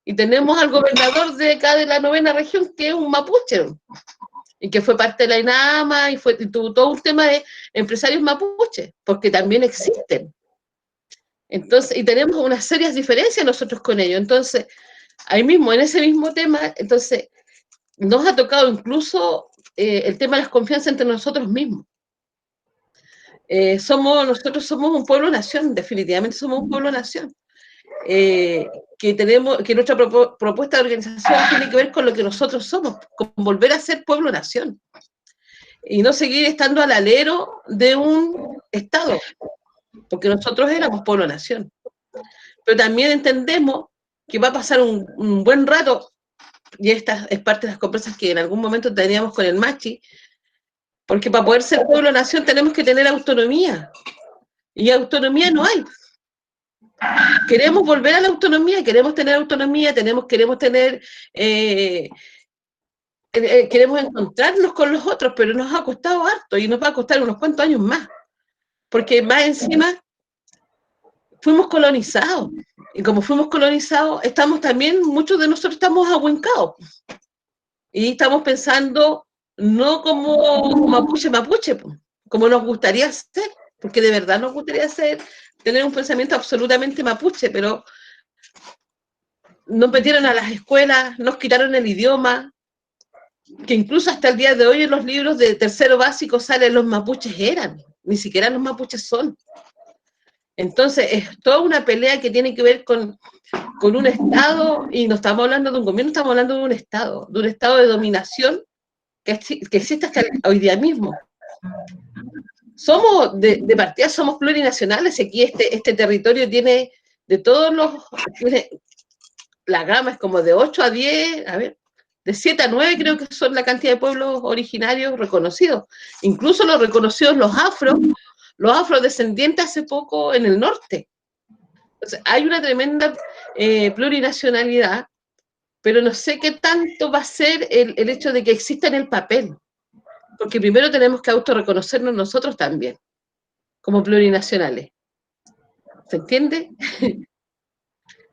Y tenemos al gobernador de acá de la 9ª región, que es un mapuche, y que fue parte de la INAMA, y tuvo todo un tema de empresarios mapuches, porque también existen. Entonces, y tenemos unas serias diferencias nosotros con ellos. Entonces, ahí mismo, en ese mismo tema, entonces, nos ha tocado incluso el tema de las confianzas entre nosotros mismos. Nosotros somos un pueblo-nación, definitivamente somos un pueblo-nación. que nuestra propuesta de organización tiene que ver con lo que nosotros somos, con volver a ser pueblo-nación y no seguir estando al alero de un Estado, porque nosotros éramos pueblo-nación. Pero también entendemos que va a pasar un buen rato, y esta es parte de las conversas que en algún momento teníamos con el Machi, porque para poder ser pueblo-nación tenemos que tener autonomía, y autonomía no hay. Queremos volver a la autonomía, queremos tener autonomía, queremos encontrarnos con los otros, pero nos ha costado harto y nos va a costar unos cuantos años más, porque más encima fuimos colonizados, y como fuimos colonizados, muchos de nosotros estamos ahuencados, y estamos pensando no como mapuche, como nos gustaría ser, porque de verdad nos gustaría tener un pensamiento absolutamente mapuche, pero nos metieron a las escuelas, nos quitaron el idioma, que incluso hasta el día de hoy en los libros de tercero básico salen los mapuches eran, ni siquiera los mapuches son. Entonces es toda una pelea que tiene que ver con un Estado, y no estamos hablando de un gobierno, estamos hablando de un Estado de dominación que existe hasta hoy día mismo. Somos, de partida somos plurinacionales, y aquí este territorio tiene de todos la gama es como de 8 a 10, a ver, de 7 a 9 creo que son la cantidad de pueblos originarios reconocidos. Incluso los reconocidos, los afrodescendientes hace poco en el norte. Entonces, hay una tremenda plurinacionalidad, pero no sé qué tanto va a ser el hecho de que exista en el papel. Porque primero tenemos que autorreconocernos nosotros también, como plurinacionales. ¿Se entiende?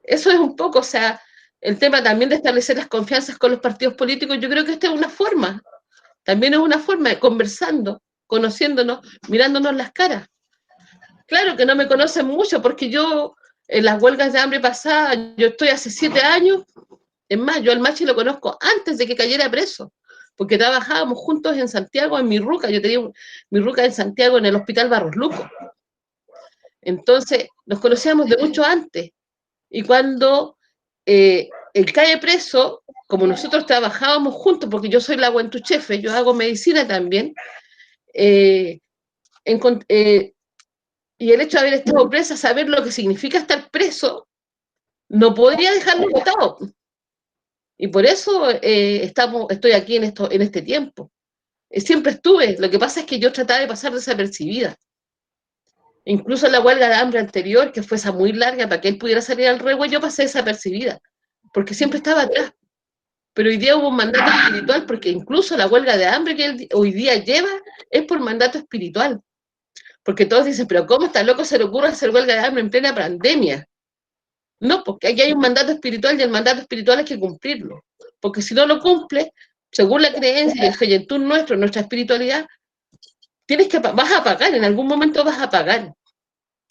Eso es un poco, o sea, el tema también de establecer las confianzas con los partidos políticos, yo creo que esta es una forma, también es una forma de conversando, conociéndonos, mirándonos las caras. Claro que no me conocen mucho, porque yo, en las huelgas de hambre pasadas, yo estoy hace 7 años, es más, yo al Machi lo conozco antes de que cayera preso, porque trabajábamos juntos en Santiago, en Mirruca, yo tenía mi ruca en Santiago en el Hospital Barros Luco. Entonces, nos conocíamos de mucho antes, y cuando él cae preso, como nosotros trabajábamos juntos, porque yo soy la guantuchefe, yo hago medicina también, y el hecho de haber estado presa, saber lo que significa estar preso, no podría dejarlo botado. Y por eso estoy aquí en este tiempo. Siempre estuve, lo que pasa es que yo trataba de pasar desapercibida. Incluso en la huelga de hambre anterior, que fue esa muy larga, para que él pudiera salir al reguero, yo pasé desapercibida, porque siempre estaba atrás. Pero hoy día hubo un mandato espiritual, porque incluso la huelga de hambre que él hoy día lleva es por mandato espiritual. Porque todos dicen, pero ¿cómo está loco se le ocurre hacer huelga de hambre en plena pandemia? No, porque aquí hay un mandato espiritual, y el mandato espiritual hay que cumplirlo. Porque si no lo cumple, según la creencia y el Jeyentún nuestro, nuestra espiritualidad, vas a pagar, en algún momento vas a pagar.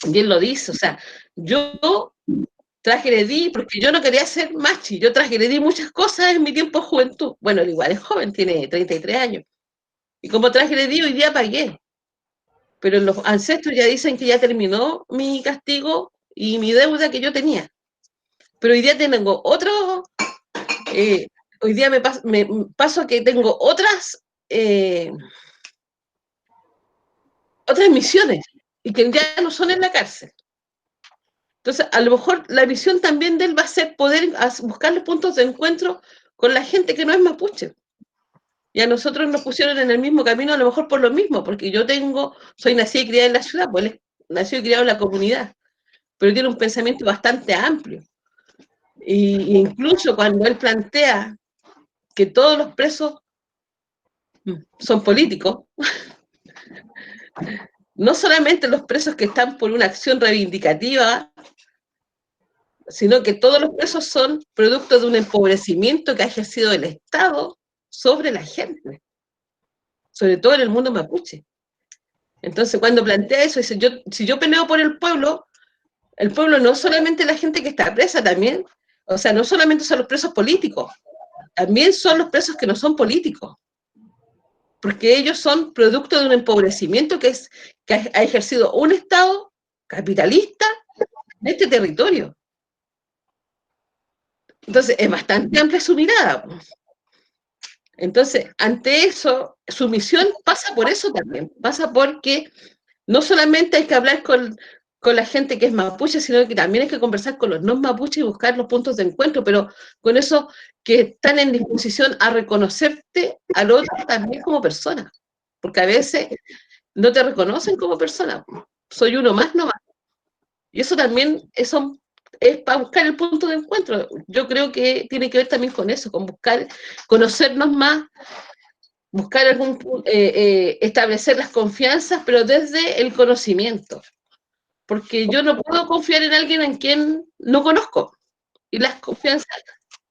Y él lo dice, o sea, yo transgredí, porque yo no quería ser machi, yo transgredí muchas cosas en mi tiempo de juventud. Bueno, él igual es joven, tiene 33 años. Y como transgredí, hoy día pagué. Pero los ancestros ya dicen que ya terminó mi castigo y mi deuda que yo tenía. Pero hoy día tengo otro, hoy día me paso que tengo otras misiones, y que ya no son en la cárcel. Entonces, a lo mejor la misión también de él va a ser poder buscar los puntos de encuentro con la gente que no es mapuche. Y a nosotros nos pusieron en el mismo camino, a lo mejor por lo mismo, porque yo soy nacida y criada en la ciudad, pues él nació y criado en la comunidad, pero tiene un pensamiento bastante amplio. Y incluso cuando él plantea que todos los presos son políticos, no solamente los presos que están por una acción reivindicativa, sino que todos los presos son producto de un empobrecimiento que ha ejercido el Estado sobre la gente, sobre todo en el mundo mapuche. Entonces, cuando plantea eso, dice, si yo peleo por el pueblo no solamente la gente que está presa también, o sea, no solamente son los presos políticos, también son los presos que no son políticos, porque ellos son producto de un empobrecimiento que ha ejercido un Estado capitalista en este territorio. Entonces, es bastante amplia su mirada. Entonces, ante eso, su misión pasa por eso también, pasa porque no solamente hay que hablar con la gente que es mapuche, sino que también hay que conversar con los no mapuches y buscar los puntos de encuentro, pero con eso que están en disposición a reconocerte al otro también como persona, porque a veces no te reconocen como persona, soy uno más nomás. Y eso también eso es para buscar el punto de encuentro. Yo creo que tiene que ver también con eso, con buscar conocernos más, buscar establecer las confianzas, pero desde el conocimiento. Porque yo no puedo confiar en alguien en quien no conozco. Y las confianzas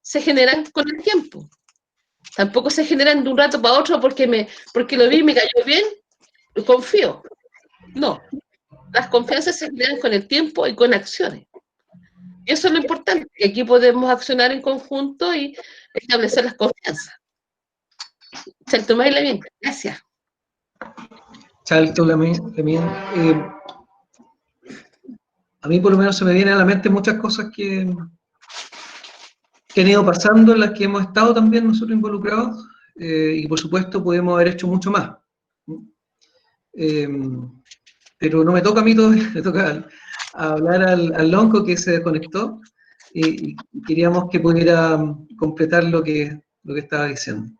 se generan con el tiempo. Tampoco se generan de un rato para otro porque lo vi y me cayó bien, confío. No. Las confianzas se generan con el tiempo y con acciones. Y eso es lo importante, que aquí podemos accionar en conjunto y establecer las confianzas. Chalto Maile, bien, gracias. Chalto, a mí por lo menos se me vienen a la mente muchas cosas que han ido pasando, en las que hemos estado también nosotros involucrados, y por supuesto podemos haber hecho mucho más. Pero no me toca a mí todavía, le toca hablar al Lonco, que se desconectó, y queríamos que pudiera completar lo que estaba diciendo.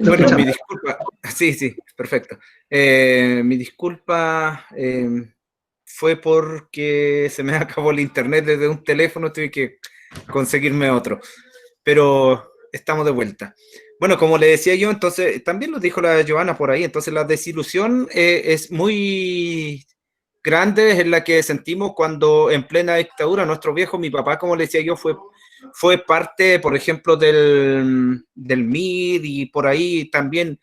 Bueno, mi disculpa, sí, perfecto. Mi disculpa fue porque se me acabó el internet desde un teléfono, tuve que conseguirme otro, pero estamos de vuelta. Bueno, como le decía yo, entonces, también lo dijo la Giovanna por ahí, entonces la desilusión es muy grande, es la que sentimos cuando en plena dictadura, nuestro viejo, mi papá, como le decía yo, fue parte, por ejemplo, del MID, y por ahí también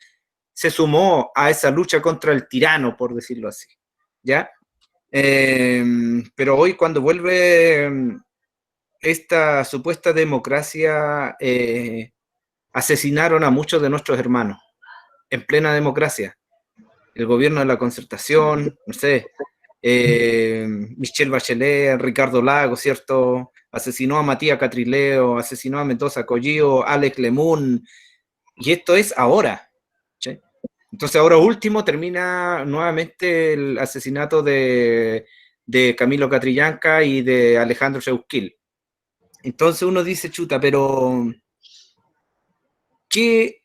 se sumó a esa lucha contra el tirano, por decirlo así, ¿ya? Pero hoy cuando vuelve esta supuesta democracia, asesinaron a muchos de nuestros hermanos, en plena democracia. El gobierno de la concertación, no sé, Michelle Bachelet, Ricardo Lago, ¿cierto? Asesinó a Matías Catrileo, asesinó a Mendoza Collío, Alex Lemun, y esto es ahora, ¿sí? Entonces ahora último termina nuevamente el asesinato de Camilo Catrillanca y de Alejandro Xeuquil. Entonces uno dice, chuta, pero ¿qué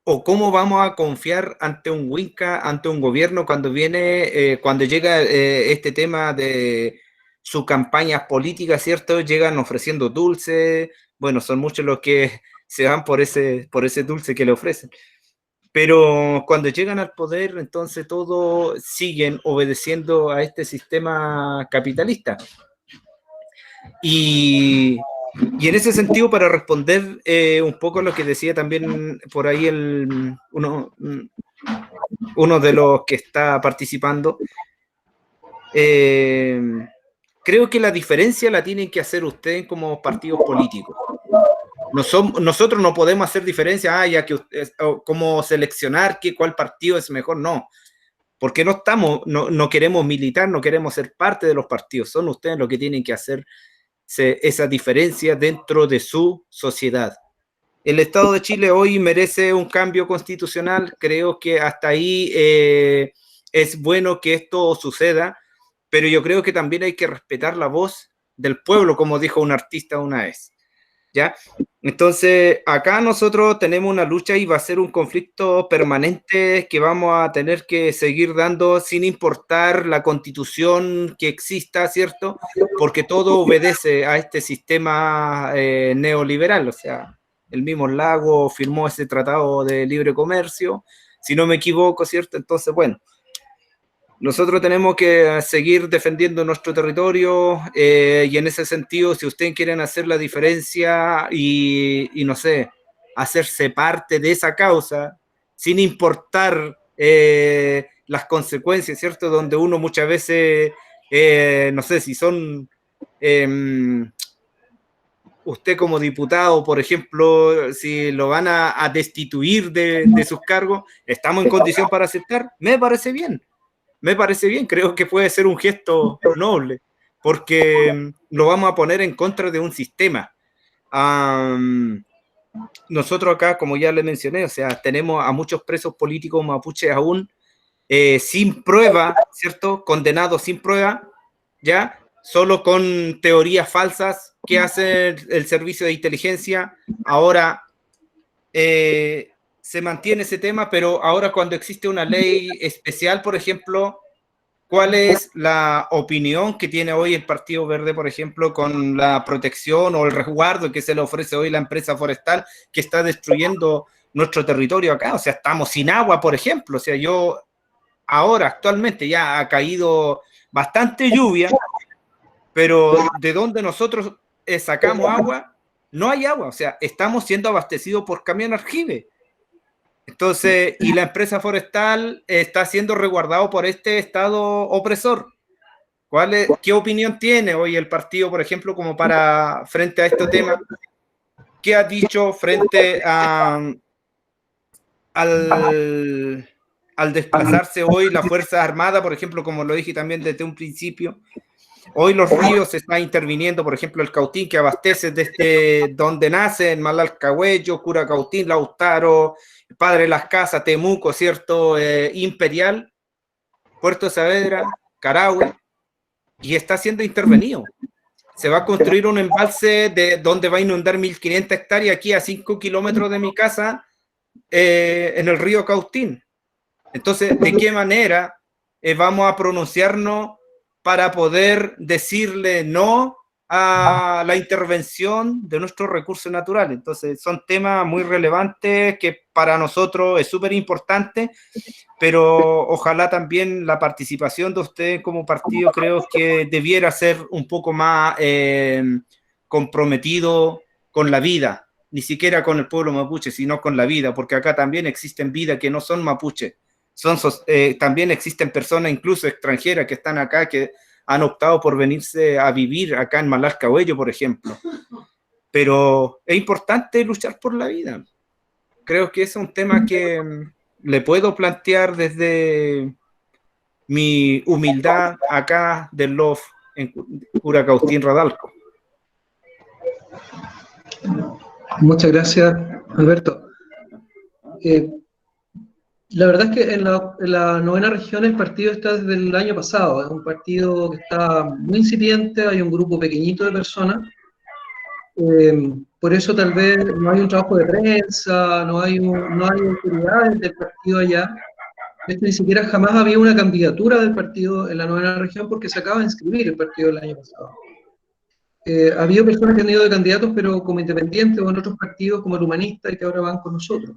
o cómo vamos a confiar ante un Winca, ante un gobierno cuando llega este tema de sus campañas políticas, ¿cierto? Llegan ofreciendo dulce, bueno, son muchos los que se van por ese dulce que le ofrecen. Pero cuando llegan al poder, entonces todos siguen obedeciendo a este sistema capitalista. Y en ese sentido, para responder un poco a lo que decía también por ahí uno de los que está participando, creo que la diferencia la tienen que hacer ustedes como partidos políticos. Nosotros no podemos hacer diferencia, ya que cómo seleccionar cuál partido es mejor, no. Porque no queremos militar, no queremos ser parte de los partidos. Son ustedes los que tienen que hacer esa diferencia dentro de su sociedad. El Estado de Chile hoy merece un cambio constitucional, creo que hasta ahí es bueno que esto suceda, pero yo creo que también hay que respetar la voz del pueblo, como dijo un artista una vez, ¿ya? Entonces, acá nosotros tenemos una lucha y va a ser un conflicto permanente que vamos a tener que seguir dando sin importar la constitución que exista, ¿cierto? Porque todo obedece a este sistema neoliberal, o sea, el mismo Lago firmó ese tratado de libre comercio, si no me equivoco, ¿cierto? Entonces, bueno, nosotros tenemos que seguir defendiendo nuestro territorio y en ese sentido, si ustedes quieren hacer la diferencia y no sé, hacerse parte de esa causa, sin importar las consecuencias, ¿cierto? Donde uno muchas veces, no sé, si son... usted como diputado, por ejemplo, si lo van a destituir de sus cargos, ¿estamos en condición para aceptar? Me parece bien. me parece bien, creo que puede ser un gesto noble, porque lo vamos a poner en contra de un sistema. Nosotros acá, como ya le mencioné, o sea, tenemos a muchos presos políticos mapuches aún sin prueba, ¿cierto? Condenados sin prueba, ¿ya? Solo con teorías falsas que hace el servicio de inteligencia. Ahora se mantiene ese tema, pero ahora cuando existe una ley especial, por ejemplo, ¿cuál es la opinión que tiene hoy el Partido Verde, por ejemplo, con la protección o el resguardo que se le ofrece hoy la empresa forestal que está destruyendo nuestro territorio acá? O sea, estamos sin agua, por ejemplo. O sea, ahora, actualmente, ya ha caído bastante lluvia, pero de donde nosotros sacamos agua, no hay agua. O sea, estamos siendo abastecidos por camión aljibe. Entonces, y la empresa forestal está siendo resguardado por este Estado opresor. ¿Qué opinión tiene hoy el partido, por ejemplo, como frente a este tema? ¿Qué ha dicho frente al desplazarse hoy la Fuerza Armada, por ejemplo, como lo dije también desde un principio? Hoy los ríos se están interviniendo, por ejemplo, el Cautín, que abastece desde donde nace, en Malalcahuello, Curacautín, Lautaro, Padre Las Casas, Temuco, ¿cierto? Imperial, Puerto Saavedra, Carahue, y está siendo intervenido. Se va a construir un embalse donde va a inundar 1.500 hectáreas aquí a 5 kilómetros de mi casa, en el río Cautín. Entonces, ¿de qué manera vamos a pronunciarnos para poder decirle no a la intervención de nuestros recursos naturales? Entonces, son temas muy relevantes que para nosotros es súper importante, pero ojalá también la participación de ustedes como partido creo que debiera ser un poco más comprometido con la vida, ni siquiera con el pueblo mapuche, sino con la vida, porque acá también existen vidas que no son mapuche. También existen personas incluso extranjeras que están acá, que han optado por venirse a vivir acá en Malalcahuello, por ejemplo. Pero es importante luchar por la vida. Creo que es un tema que le puedo plantear desde mi humildad acá del LOF en Curacautín, Radalco. Muchas gracias, Alberto. La verdad es que en la novena región el partido está desde el año pasado. Es un partido que está muy incipiente, hay un grupo pequeñito de personas. Por eso tal vez no hay un trabajo de prensa, no hay autoridades del partido allá. Ni siquiera jamás había una candidatura del partido en la novena región porque se acaba de inscribir el partido el año pasado. Había personas que han ido de candidatos, pero como independientes o en otros partidos como el Humanista y que ahora van con nosotros.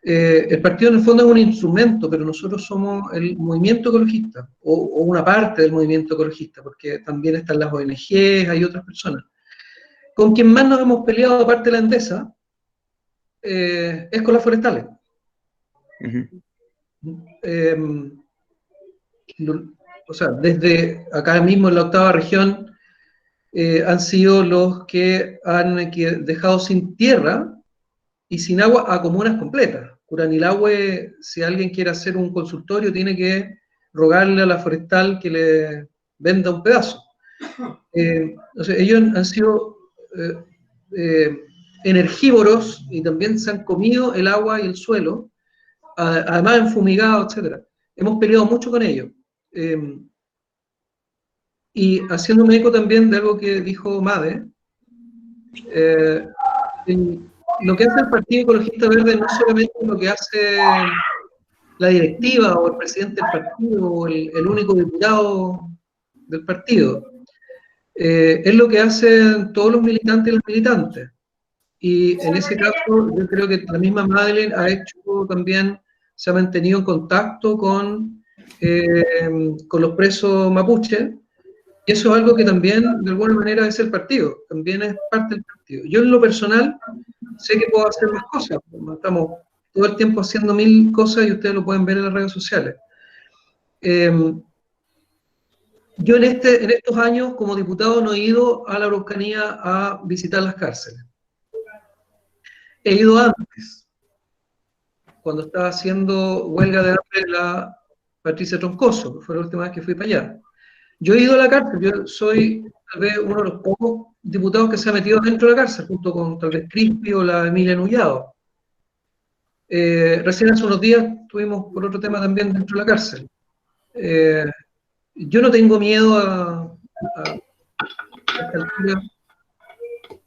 El partido en el fondo es un instrumento, pero nosotros somos el movimiento ecologista, o una parte del movimiento ecologista, porque también están las ONGs, hay otras personas. Con quien más nos hemos peleado, aparte de la Endesa, es con las forestales. O sea, desde acá mismo en la octava región, han sido los que han dejado sin tierra y sin agua a comunas completas. Curanilahue, si alguien quiere hacer un consultorio, tiene que rogarle a la forestal que le venda un pedazo. O sea, ellos han sido energívoros y también se han comido el agua y el suelo, además han fumigado, etc. Hemos peleado mucho con ellos. Y haciéndome eco también de algo que dijo Made, lo que hace el Partido Ecologista Verde no solamente lo que hace la directiva o el presidente del partido o el único diputado del partido, es lo que hacen todos los militantes y las militantes. Y en ese caso yo creo que la misma Madeleine ha hecho también, se ha mantenido en contacto con los presos mapuches. Y eso es algo que también, de alguna manera, es el partido, también es parte del partido. Yo en lo personal sé que puedo hacer más cosas, estamos todo el tiempo haciendo 1000 cosas y ustedes lo pueden ver en las redes sociales. Yo en estos años, como diputado, no he ido a la Araucanía a visitar las cárceles. He ido antes, cuando estaba haciendo huelga de hambre Patricia Troncoso, que fue la última vez que fui para allá. Yo he ido a la cárcel, yo soy tal vez uno de los pocos diputados que se ha metido dentro de la cárcel, junto con tal vez Crispi o la Emilia Nullado. Recién hace unos días estuvimos por otro tema también dentro de la cárcel. Yo no tengo miedo a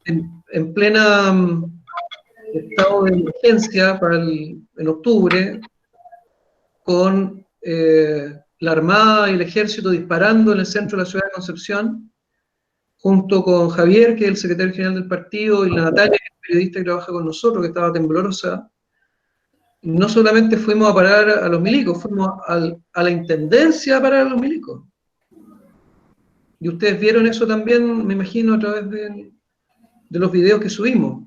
en plena estado de emergencia en octubre, con la Armada y el Ejército disparando en el centro de la ciudad de Concepción, junto con Javier, que es el secretario general del partido, y la Natalia, que es periodista que trabaja con nosotros, que estaba temblorosa. No solamente fuimos a parar a los milicos, fuimos a la intendencia a parar a los milicos. Y ustedes vieron eso también, me imagino, a través de los videos que subimos.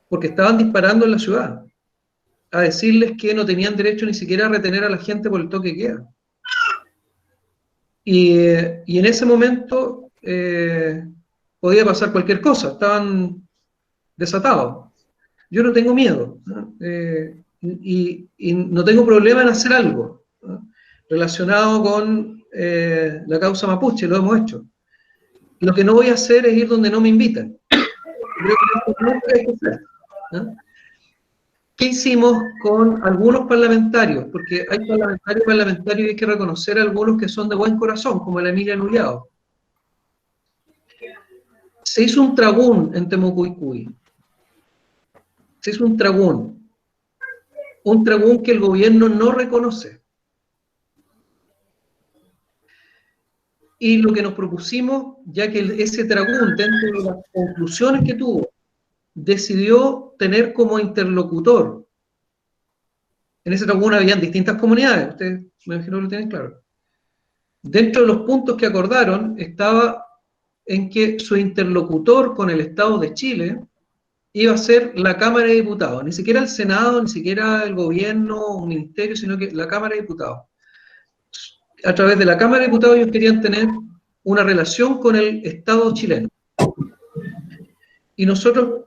Porque estaban disparando en la ciudad, a decirles que no tenían derecho ni siquiera a retener a la gente por el toque de queda. Y en ese momento podía pasar cualquier cosa, estaban desatados. Yo no tengo miedo, ¿no? Y no tengo problema en hacer algo, ¿no?, relacionado con la causa mapuche, lo hemos hecho. Lo que no voy a hacer es ir donde no me invitan. Creo que eso nunca hay que hacer, ¿no? ¿Qué hicimos con algunos parlamentarios? Porque hay parlamentarios y hay que reconocer a algunos que son de buen corazón, como la Emilia Nullado. Se hizo un tragún en Temucuicui. Se hizo un tragún que el gobierno no reconoce. Y lo que nos propusimos, ya que ese tragún, dentro de las conclusiones que tuvo, decidió tener como interlocutor. En ese tragún habían distintas comunidades, ustedes me imagino que lo tienen claro. Dentro de los puntos que acordaron estaba en que su interlocutor con el Estado de Chile iba a ser la Cámara de Diputados, ni siquiera el Senado, ni siquiera el gobierno, un ministerio, sino que la Cámara de Diputados. A través de la Cámara de Diputados ellos querían tener una relación con el Estado chileno. Y nosotros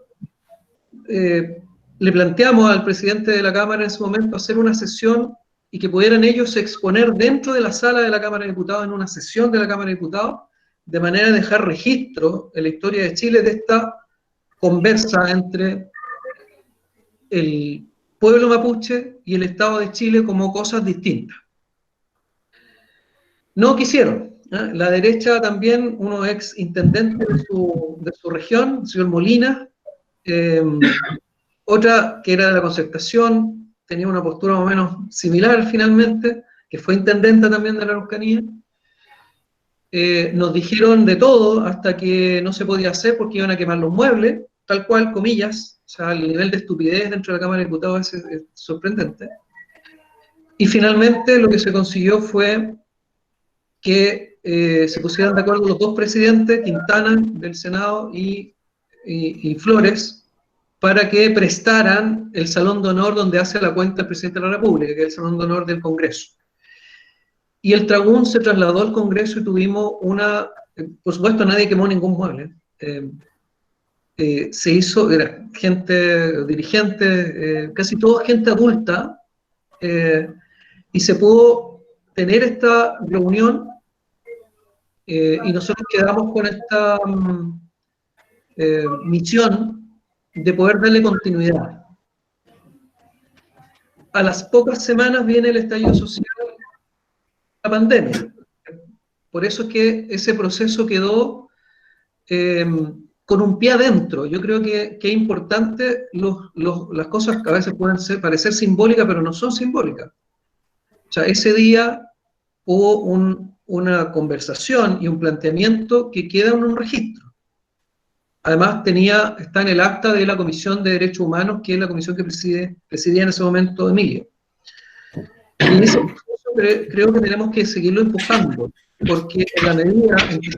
le planteamos al presidente de la Cámara en ese momento hacer una sesión y que pudieran ellos exponer dentro de la sala de la Cámara de Diputados, en una sesión de la Cámara de Diputados, de manera de dejar registro en la historia de Chile de esta conversa entre el pueblo mapuche y el Estado de Chile como cosas distintas. No quisieron, ¿eh? La derecha también, uno ex intendente de su región, el señor Molina, otra que era de la Concertación, tenía una postura más o menos similar finalmente, que fue intendenta también de la Araucanía. Nos dijeron de todo hasta que no se podía hacer porque iban a quemar los muebles, tal cual, comillas. O sea, el nivel de estupidez dentro de la Cámara de Diputados es sorprendente. Y finalmente lo que se consiguió fue que se pusieran de acuerdo los dos presidentes, Quintana del Senado y Flores, para que prestaran el Salón de Honor donde hace la cuenta el presidente de la República, que es el Salón de Honor del Congreso. Y el tragún se trasladó al Congreso y tuvimos por supuesto nadie quemó ningún mueble. Se hizo, era gente, dirigente, casi toda gente adulta, y se pudo tener esta reunión, y nosotros quedamos con esta misión de poder darle continuidad. A las pocas semanas viene el estallido social, la pandemia. Por eso es que ese proceso quedó con un pie adentro. Yo creo que es importante, las cosas que a veces pueden parecer simbólicas, pero no son simbólicas. O sea, ese día hubo una conversación y un planteamiento que queda en un registro. Además, está en el acta de la Comisión de Derechos Humanos, que es la comisión que presidía en ese momento Emilio. Y ese proceso creo que tenemos que seguirlo empujando, porque en la medida en que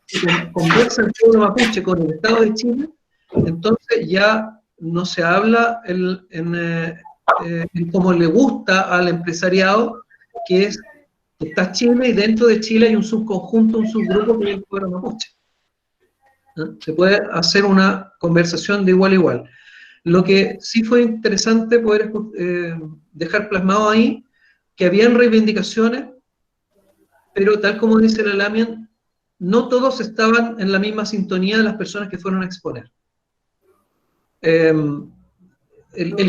se conversa el pueblo mapuche con el Estado de Chile, entonces ya no se habla en como le gusta al empresariado, que es que está Chile y dentro de Chile hay un subconjunto, un subgrupo que es el pueblo mapuche. ¿No? Se puede hacer una conversación de igual a igual. Lo que sí fue interesante poder dejar plasmado ahí, que habían reivindicaciones, pero tal como dice la Lamian, no todos estaban en la misma sintonía de las personas que fueron a exponer. El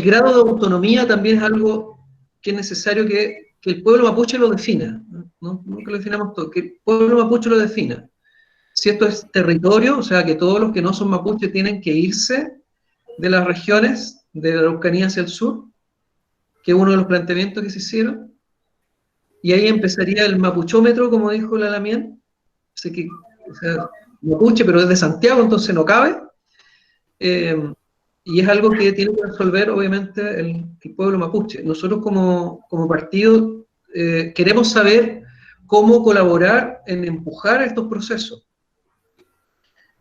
grado de autonomía también es algo que es necesario que el pueblo mapuche lo defina, no que lo definamos todo, que el pueblo mapuche lo defina. Si esto es territorio, o sea, que todos los que no son mapuche tienen que irse de las regiones de la Araucanía hacia el sur, que es uno de los planteamientos que se hicieron, y ahí empezaría el mapuchómetro, como dijo la Lamian, así que, o sea, mapuche, pero es de Santiago, entonces no cabe, y es algo que tiene que resolver, obviamente, el pueblo mapuche. Nosotros como partido queremos saber cómo colaborar en empujar estos procesos.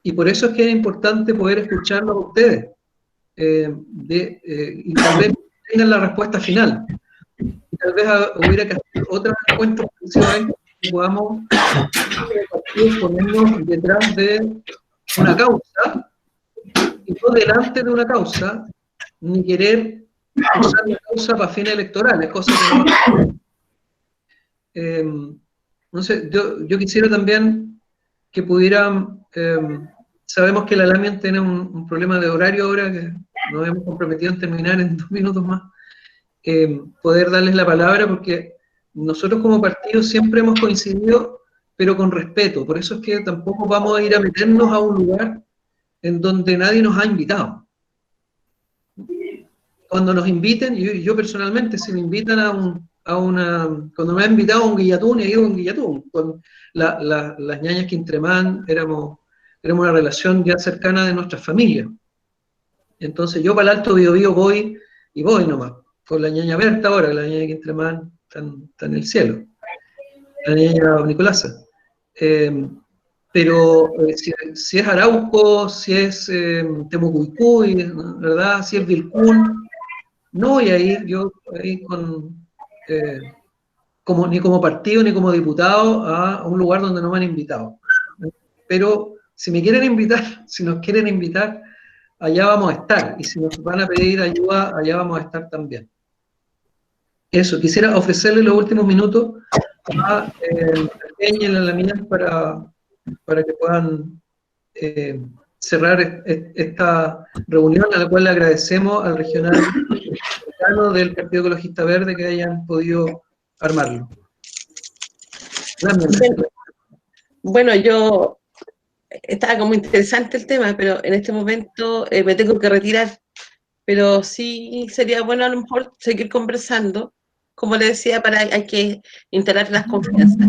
Y por eso es que es importante poder escucharlos a ustedes, y tal vez tengan la respuesta final. Y tal vez hubiera que hacer otra encuesta que podamos ponernos detrás de una causa, y no delante de una causa, ni querer usar la causa para fines electorales, cosas que no sé, yo quisiera también que pudieran, sabemos que la Lamian tiene un problema de horario ahora, que nos hemos comprometido en terminar en 2 minutos más, poder darles la palabra, porque nosotros como partido siempre hemos coincidido, pero con respeto, por eso es que tampoco vamos a ir a meternos a un lugar en donde nadie nos ha invitado. Cuando nos inviten, yo personalmente, si me invitan cuando me han invitado a un guillatún, he ido a un guillatún, con las ñañas Quintremán, éramos una relación ya cercana de nuestras familias. Entonces yo para el Alto Biobío voy nomás, con la ñaña Berta ahora, la ñaña Quintremán está en el cielo, la ñaña Nicolasa. Pero si es Arauco, si es Temucuicui, ¿verdad? Si es Vilcún, no voy a ir yo ahí ni como partido ni como diputado a un lugar donde no me han invitado. Pero si me quieren invitar, si nos quieren invitar, allá vamos a estar. Y si nos van a pedir ayuda, allá vamos a estar también. Eso, quisiera ofrecerle los últimos minutos a Peña y a la Lamian para que puedan cerrar esta reunión, a la cual le agradecemos al regional del Partido Ecologista Verde que hayan podido armarlo. Bueno, yo estaba como interesante el tema, pero en este momento me tengo que retirar. Pero sí sería bueno a lo mejor seguir conversando. Como le decía, hay que instalar las confianzas.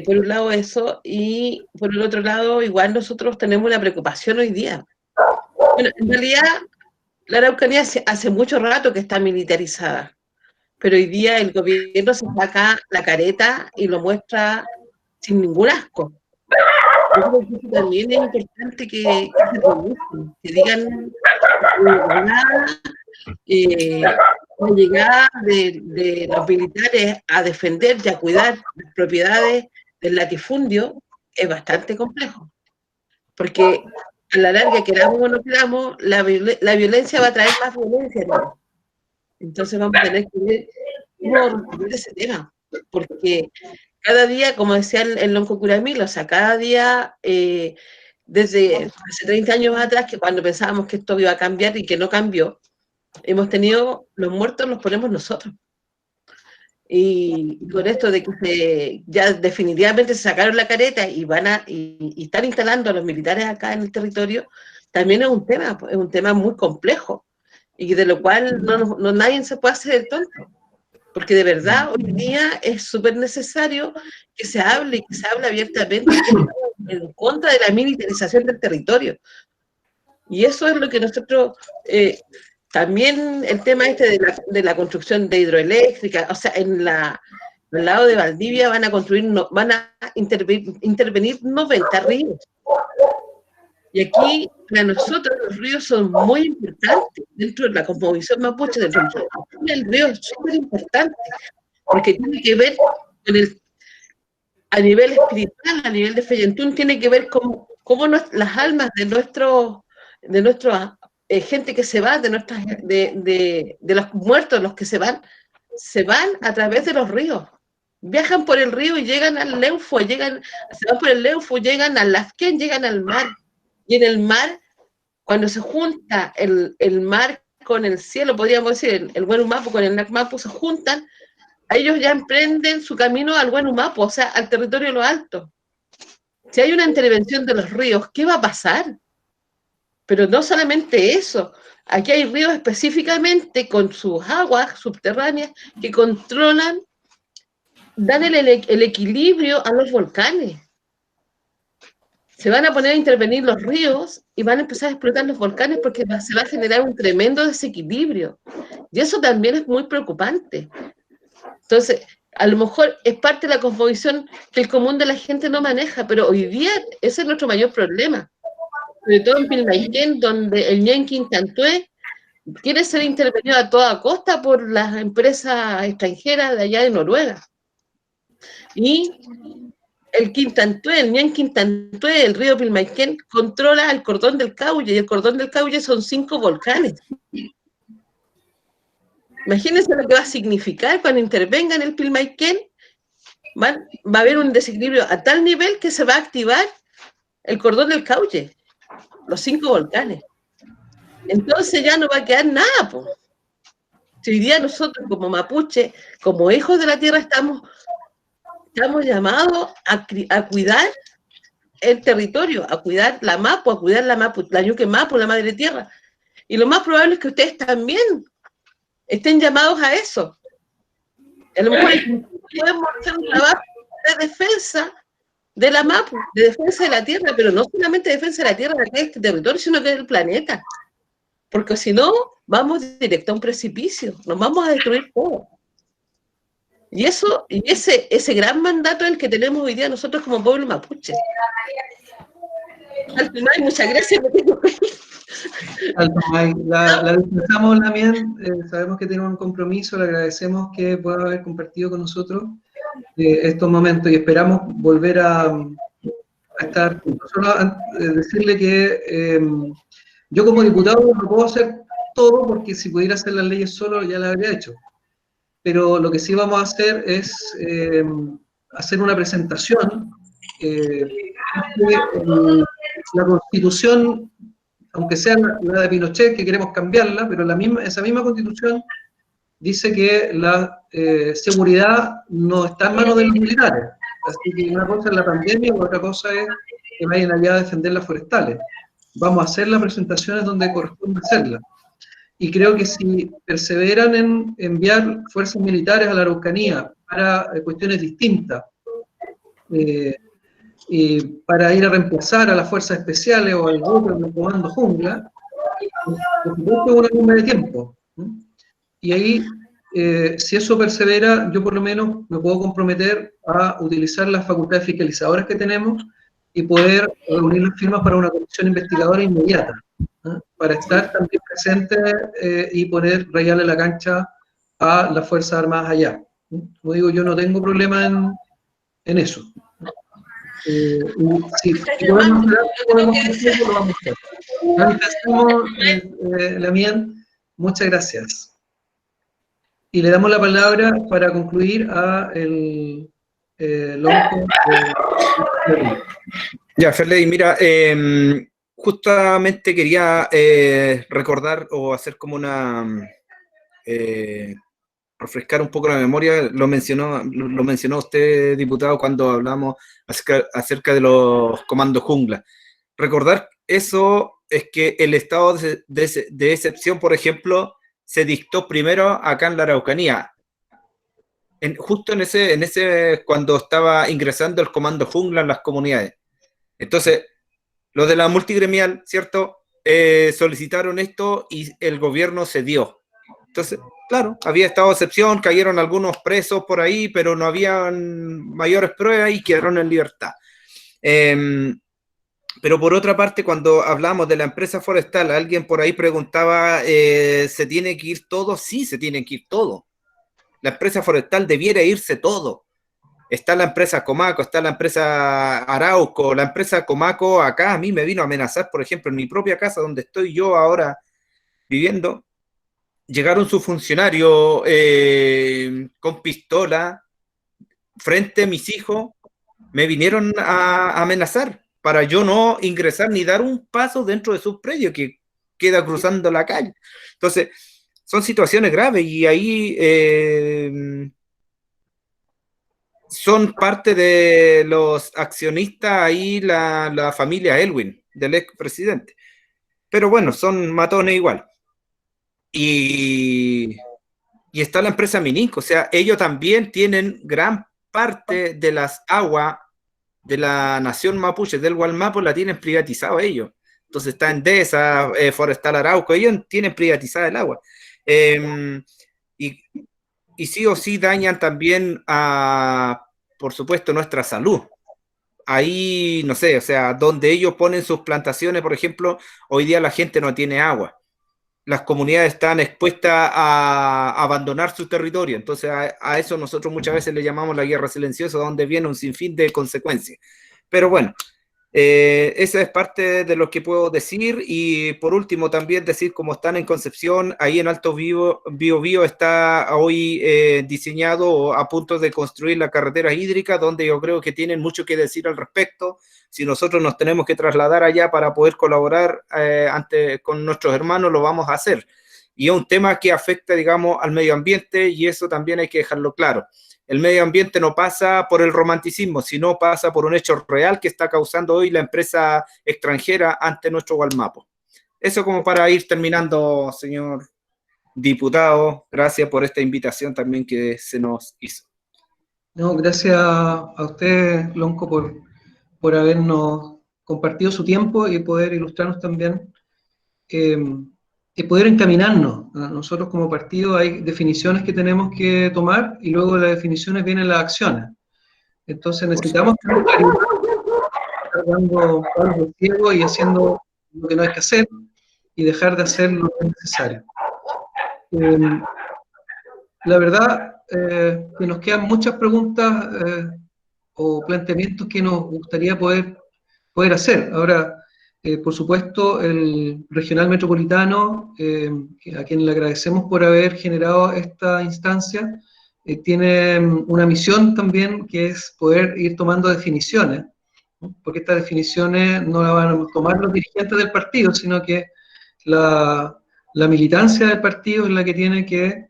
Por un lado eso, y por el otro lado, igual nosotros tenemos una preocupación hoy día. Bueno, en realidad, la Araucanía hace mucho rato que está militarizada, pero hoy día el gobierno se saca la careta y lo muestra sin ningún asco. Yo creo que eso también es importante que se pronuncien, que digan la llegada de los militares a defender y a cuidar las propiedades del latifundio es bastante complejo, porque a la larga, queramos o no queramos, la violencia va a traer más violencia, ¿no? Entonces vamos a tener que ver cómo resolver ese tema, porque cada día, como decía el Lonco Curamil, o sea, cada día, desde hace 30 años atrás, que cuando pensábamos que esto iba a cambiar y que no cambió, hemos tenido, los muertos los ponemos nosotros. Y con esto de que ya definitivamente se sacaron la careta y y están instalando a los militares acá en el territorio, también es un tema muy complejo, y de lo cual nadie se puede hacer el tonto. Porque de verdad hoy día es súper necesario que se hable, y que se hable abiertamente en contra de la militarización del territorio. Y eso es lo que nosotros, también el tema de la construcción de hidroeléctrica, o sea, al lado de Valdivia van a intervenir 90 ríos. Y aquí, para nosotros, los ríos son muy importantes. Dentro de la cosmovisión mapuche, el río es súper importante, porque tiene que ver con a nivel espiritual, a nivel de Feyentún, tiene que ver con cómo las almas de nuestra gente que se va, de los muertos, los que se van, se van a través de los ríos. Viajan por el río y llegan al Leufo, se van por el Leufo, llegan al Lasquén, llegan al mar. Y en el mar, cuando se junta el mar con el cielo, podríamos decir, el Huenumapu con el Nacmapu se juntan, ellos ya emprenden su camino al Huenumapu, o sea, al territorio de lo alto. Si hay una intervención de los ríos, ¿qué va a pasar? Pero no solamente eso, aquí hay ríos específicamente con sus aguas subterráneas que controlan, dan el equilibrio a los volcanes. Se van a poner a intervenir los ríos y van a empezar a explotar los volcanes porque se va a generar un tremendo desequilibrio. Y eso también es muy preocupante. Entonces, a lo mejor es parte de la cosmovisión que el común de la gente no maneja, pero hoy día ese es nuestro mayor problema. Sobre todo en Pilmaiquén, donde el Ñen Quintantué quiere ser intervenido a toda costa por las empresas extranjeras de allá de Noruega. Y el Ñen Quintantué, el río Pilmaiquén, controla el cordón del Caulle, y el cordón del Caulle son 5 volcanes. Imagínense lo que va a significar cuando intervenga en el Pilmaiquén. Va a haber un desequilibrio a tal nivel que se va a activar el cordón del Caulle, los 5 volcanes. Entonces ya no va a quedar nada, po. Si hoy día nosotros como mapuche, como hijos de la tierra, estamos llamados a cuidar el territorio, a cuidar la Mapu, la Ñuque Mapu, la madre tierra. Y lo más probable es que ustedes también estén llamados a eso. A lo mejor podemos hacer un trabajo de defensa de la Mapu, de defensa de la tierra, pero no solamente de defensa de la tierra de este territorio, sino que del planeta. Porque si no, vamos directo a un precipicio, nos vamos a destruir todo. Y ese gran mandato es el que tenemos hoy día nosotros como pueblo mapuche. Al final, muchas gracias. La dispensamos también, sabemos que tiene un compromiso, le agradecemos que pueda haber compartido con nosotros estos momentos y esperamos volver a estar juntos. Solo decirle que yo como diputado no puedo hacer todo porque si pudiera hacer las leyes solo ya las habría hecho. Pero lo que sí vamos a hacer es hacer una presentación. La Constitución, aunque sea la de Pinochet, que queremos cambiarla, pero esa misma Constitución dice que la seguridad no está en manos de los militares. Así que una cosa es la pandemia y otra cosa es que vayan allá a defender las forestales. Vamos a hacer las presentaciones donde corresponde hacerlas. Y creo que si perseveran en enviar fuerzas militares a la Araucanía para cuestiones distintas, y para ir a reemplazar a las fuerzas especiales o al grupo del comando jungla, por supuesto es una bomba de tiempo. Y ahí, si eso persevera, yo por lo menos me puedo comprometer a utilizar las facultades fiscalizadoras que tenemos y poder reunir las firmas para una comisión investigadora inmediata, para estar también presente y poder rayarle la cancha a las Fuerzas Armadas allá. Como digo, yo no tengo problema en eso. Si podemos hacer, lo vamos a hacer. Lamien, muchas gracias. Y le damos la palabra para concluir a el Lonco. Ya, Ferley, mira, justamente quería recordar o hacer como una... refrescar un poco la memoria, lo mencionó usted, diputado, cuando hablamos acerca de los comandos jungla. Recordar eso es que el estado de excepción, por ejemplo, se dictó primero acá en la Araucanía. Justo en ese cuando estaba ingresando el comando jungla en las comunidades. Entonces, los de la multigremial, ¿cierto? Solicitaron esto y el gobierno cedió. Entonces, claro, había estado de excepción, cayeron algunos presos por ahí, pero no habían mayores pruebas y quedaron en libertad. Pero por otra parte, cuando hablamos de la empresa forestal, alguien por ahí preguntaba, ¿se tiene que ir todo? Sí, se tiene que ir todo. La empresa forestal debiera irse todo. Está la empresa Comaco, está la empresa Arauco, la empresa Comaco acá a mí me vino a amenazar, por ejemplo, en mi propia casa donde estoy yo ahora viviendo. llegaron sus funcionarios con pistola frente a mis hijos, me vinieron a amenazar para yo no ingresar ni dar un paso dentro de su predio que queda cruzando la calle. Entonces, son situaciones graves y ahí son parte de los accionistas ahí la familia Elwin, del expresidente. Pero bueno, son matones igual. Y está la empresa Mininco, o sea, ellos también tienen gran parte de las aguas de la nación mapuche, del Gualmapu, la tienen privatizado ellos. Entonces está Endesa, Forestal Arauco, ellos tienen privatizada el agua. Y sí o sí dañan también por supuesto, nuestra salud. Ahí, no sé, o sea, donde ellos ponen sus plantaciones, por ejemplo, hoy día la gente no tiene agua. Las comunidades están expuestas a abandonar su territorio. Entonces, a eso nosotros muchas veces le llamamos la guerra silenciosa, donde viene un sinfín de consecuencias. Pero bueno, esa es parte de lo que puedo decir. Y por último, también decir, como están en Concepción, ahí en Alto Biobío está hoy diseñado a punto de construir la carretera hídrica, donde yo creo que tienen mucho que decir al respecto. Si nosotros nos tenemos que trasladar allá para poder colaborar con nuestros hermanos, lo vamos a hacer. Y es un tema que afecta, digamos, al medio ambiente, y eso también hay que dejarlo claro. El medio ambiente no pasa por el romanticismo, sino pasa por un hecho real que está causando hoy la empresa extranjera ante nuestro Gualmapu. Eso como para ir terminando, señor diputado. Gracias por esta invitación también que se nos hizo. No, gracias a usted, Lonco, por habernos compartido su tiempo y poder ilustrarnos también y poder encaminarnos. Nosotros como partido hay definiciones que tenemos que tomar y luego de las definiciones vienen las acciones. Entonces necesitamos estar dando palos ciegos y haciendo lo que no hay que hacer y dejar de hacer lo que es necesario. La verdad que nos quedan muchas preguntas o planteamientos que nos gustaría poder hacer. Ahora, por supuesto, el regional metropolitano, a quien le agradecemos por haber generado esta instancia, tiene una misión también que es poder ir tomando definiciones, ¿no? Porque estas definiciones no las van a tomar los dirigentes del partido, sino que la militancia del partido es la que tiene que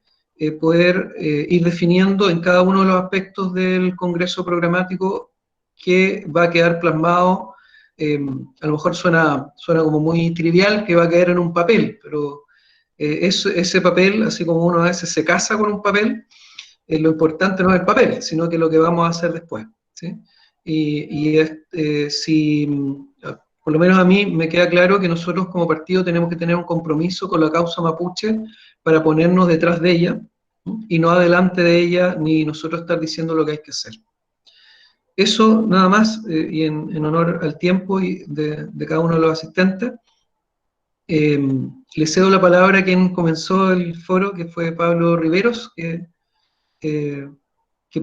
poder ir definiendo en cada uno de los aspectos del Congreso programático que va a quedar plasmado. A lo mejor suena como muy trivial que va a caer en un papel, pero ese papel, así como uno a veces se casa con un papel, lo importante no es el papel, sino que lo que vamos a hacer después, ¿sí? Si, por lo menos a mí me queda claro que nosotros como partido tenemos que tener un compromiso con la causa mapuche para ponernos detrás de ella, ¿no? Y no adelante de ella, ni nosotros estar diciendo lo que hay que hacer. Eso nada más, y en honor al tiempo y de cada uno de los asistentes, le cedo la palabra a quien comenzó el foro, que fue Pablo Riveros, que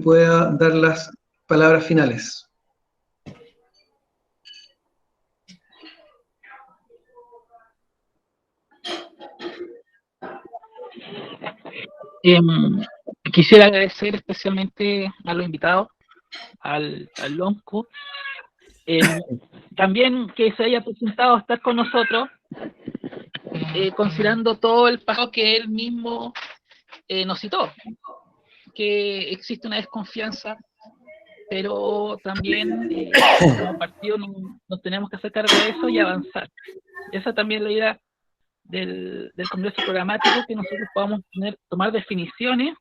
pueda dar las palabras finales. Quisiera agradecer especialmente a los invitados, al Lonco, también que se haya presentado a estar con nosotros, considerando todo el pasado que él mismo nos citó, que existe una desconfianza, pero también como partido nos tenemos que hacer cargo de eso y avanzar. Esa también es la idea del Congreso Programático, que nosotros podamos tomar definiciones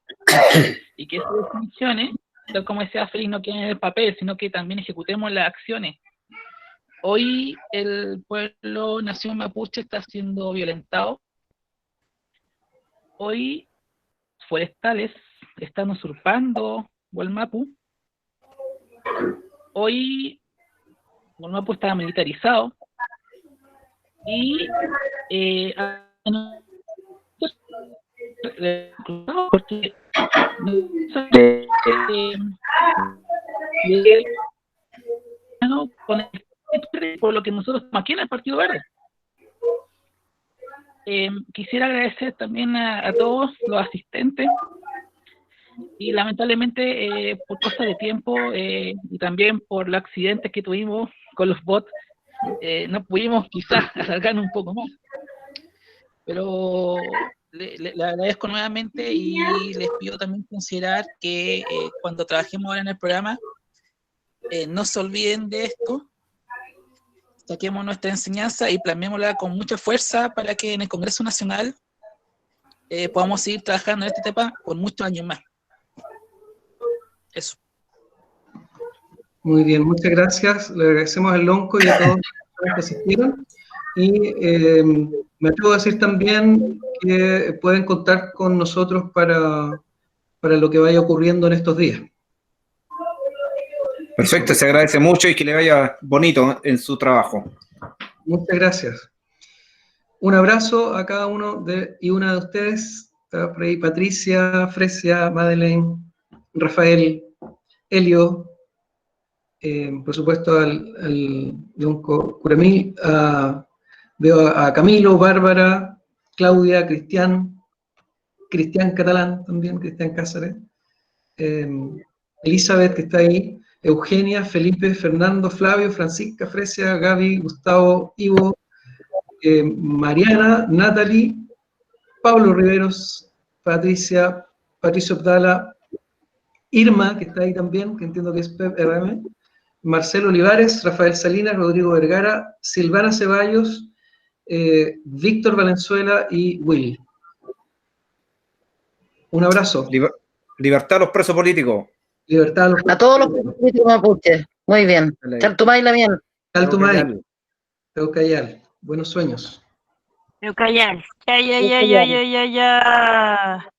y que esas definiciones, tal como decía Félix, no queden en el papel, sino que también ejecutemos las acciones. Hoy el pueblo nación mapuche está siendo violentado. Hoy forestales están usurpando Gualmapu. Hoy Gualmapu está militarizado y porque por lo que nosotros estamos aquí en el Partido Verde. quisiera agradecer también a todos los asistentes y lamentablemente por cosa de tiempo y también por los accidentes que tuvimos con los bots, no pudimos quizás alargarnos un poco más. Pero le agradezco nuevamente y les pido también considerar que cuando trabajemos ahora en el programa, no se olviden de esto, saquemos nuestra enseñanza y plasmémosla con mucha fuerza para que en el Congreso Nacional podamos seguir trabajando en este tema por muchos años más. Eso. Muy bien, muchas gracias. Le agradecemos al Lonco y a todos los que asistieron. Y me atrevo a decir también que pueden contar con nosotros para lo que vaya ocurriendo en estos días. Perfecto, se agradece mucho y que le vaya bonito en su trabajo. Muchas gracias. Un abrazo a cada uno y una de ustedes. Está por ahí Patricia, Fresia, Madeleine, Rafael, Helio, por supuesto al Lonco Curamí, veo a Camilo, Bárbara, Claudia, Cristian Catalán también, Cristian Cáceres, Elizabeth que está ahí, Eugenia, Felipe, Fernando, Flavio, Francisca, Fresia, Gaby, Gustavo, Ivo, Mariana, Natalie, Pablo Riveros, Patricia, Patricio Abdala, Irma, que está ahí también, que entiendo que es PRM, Marcelo Olivares, Rafael Salinas, Rodrigo Vergara, Silvana Ceballos, Víctor Valenzuela y Willy. Un abrazo. Libertad a los presos políticos. Libertad a los A todos los políticos mapuches. Muy bien. Chaltumayla bien. Chaltumay. Teucayal. Buenos sueños. Teucayal. Ya.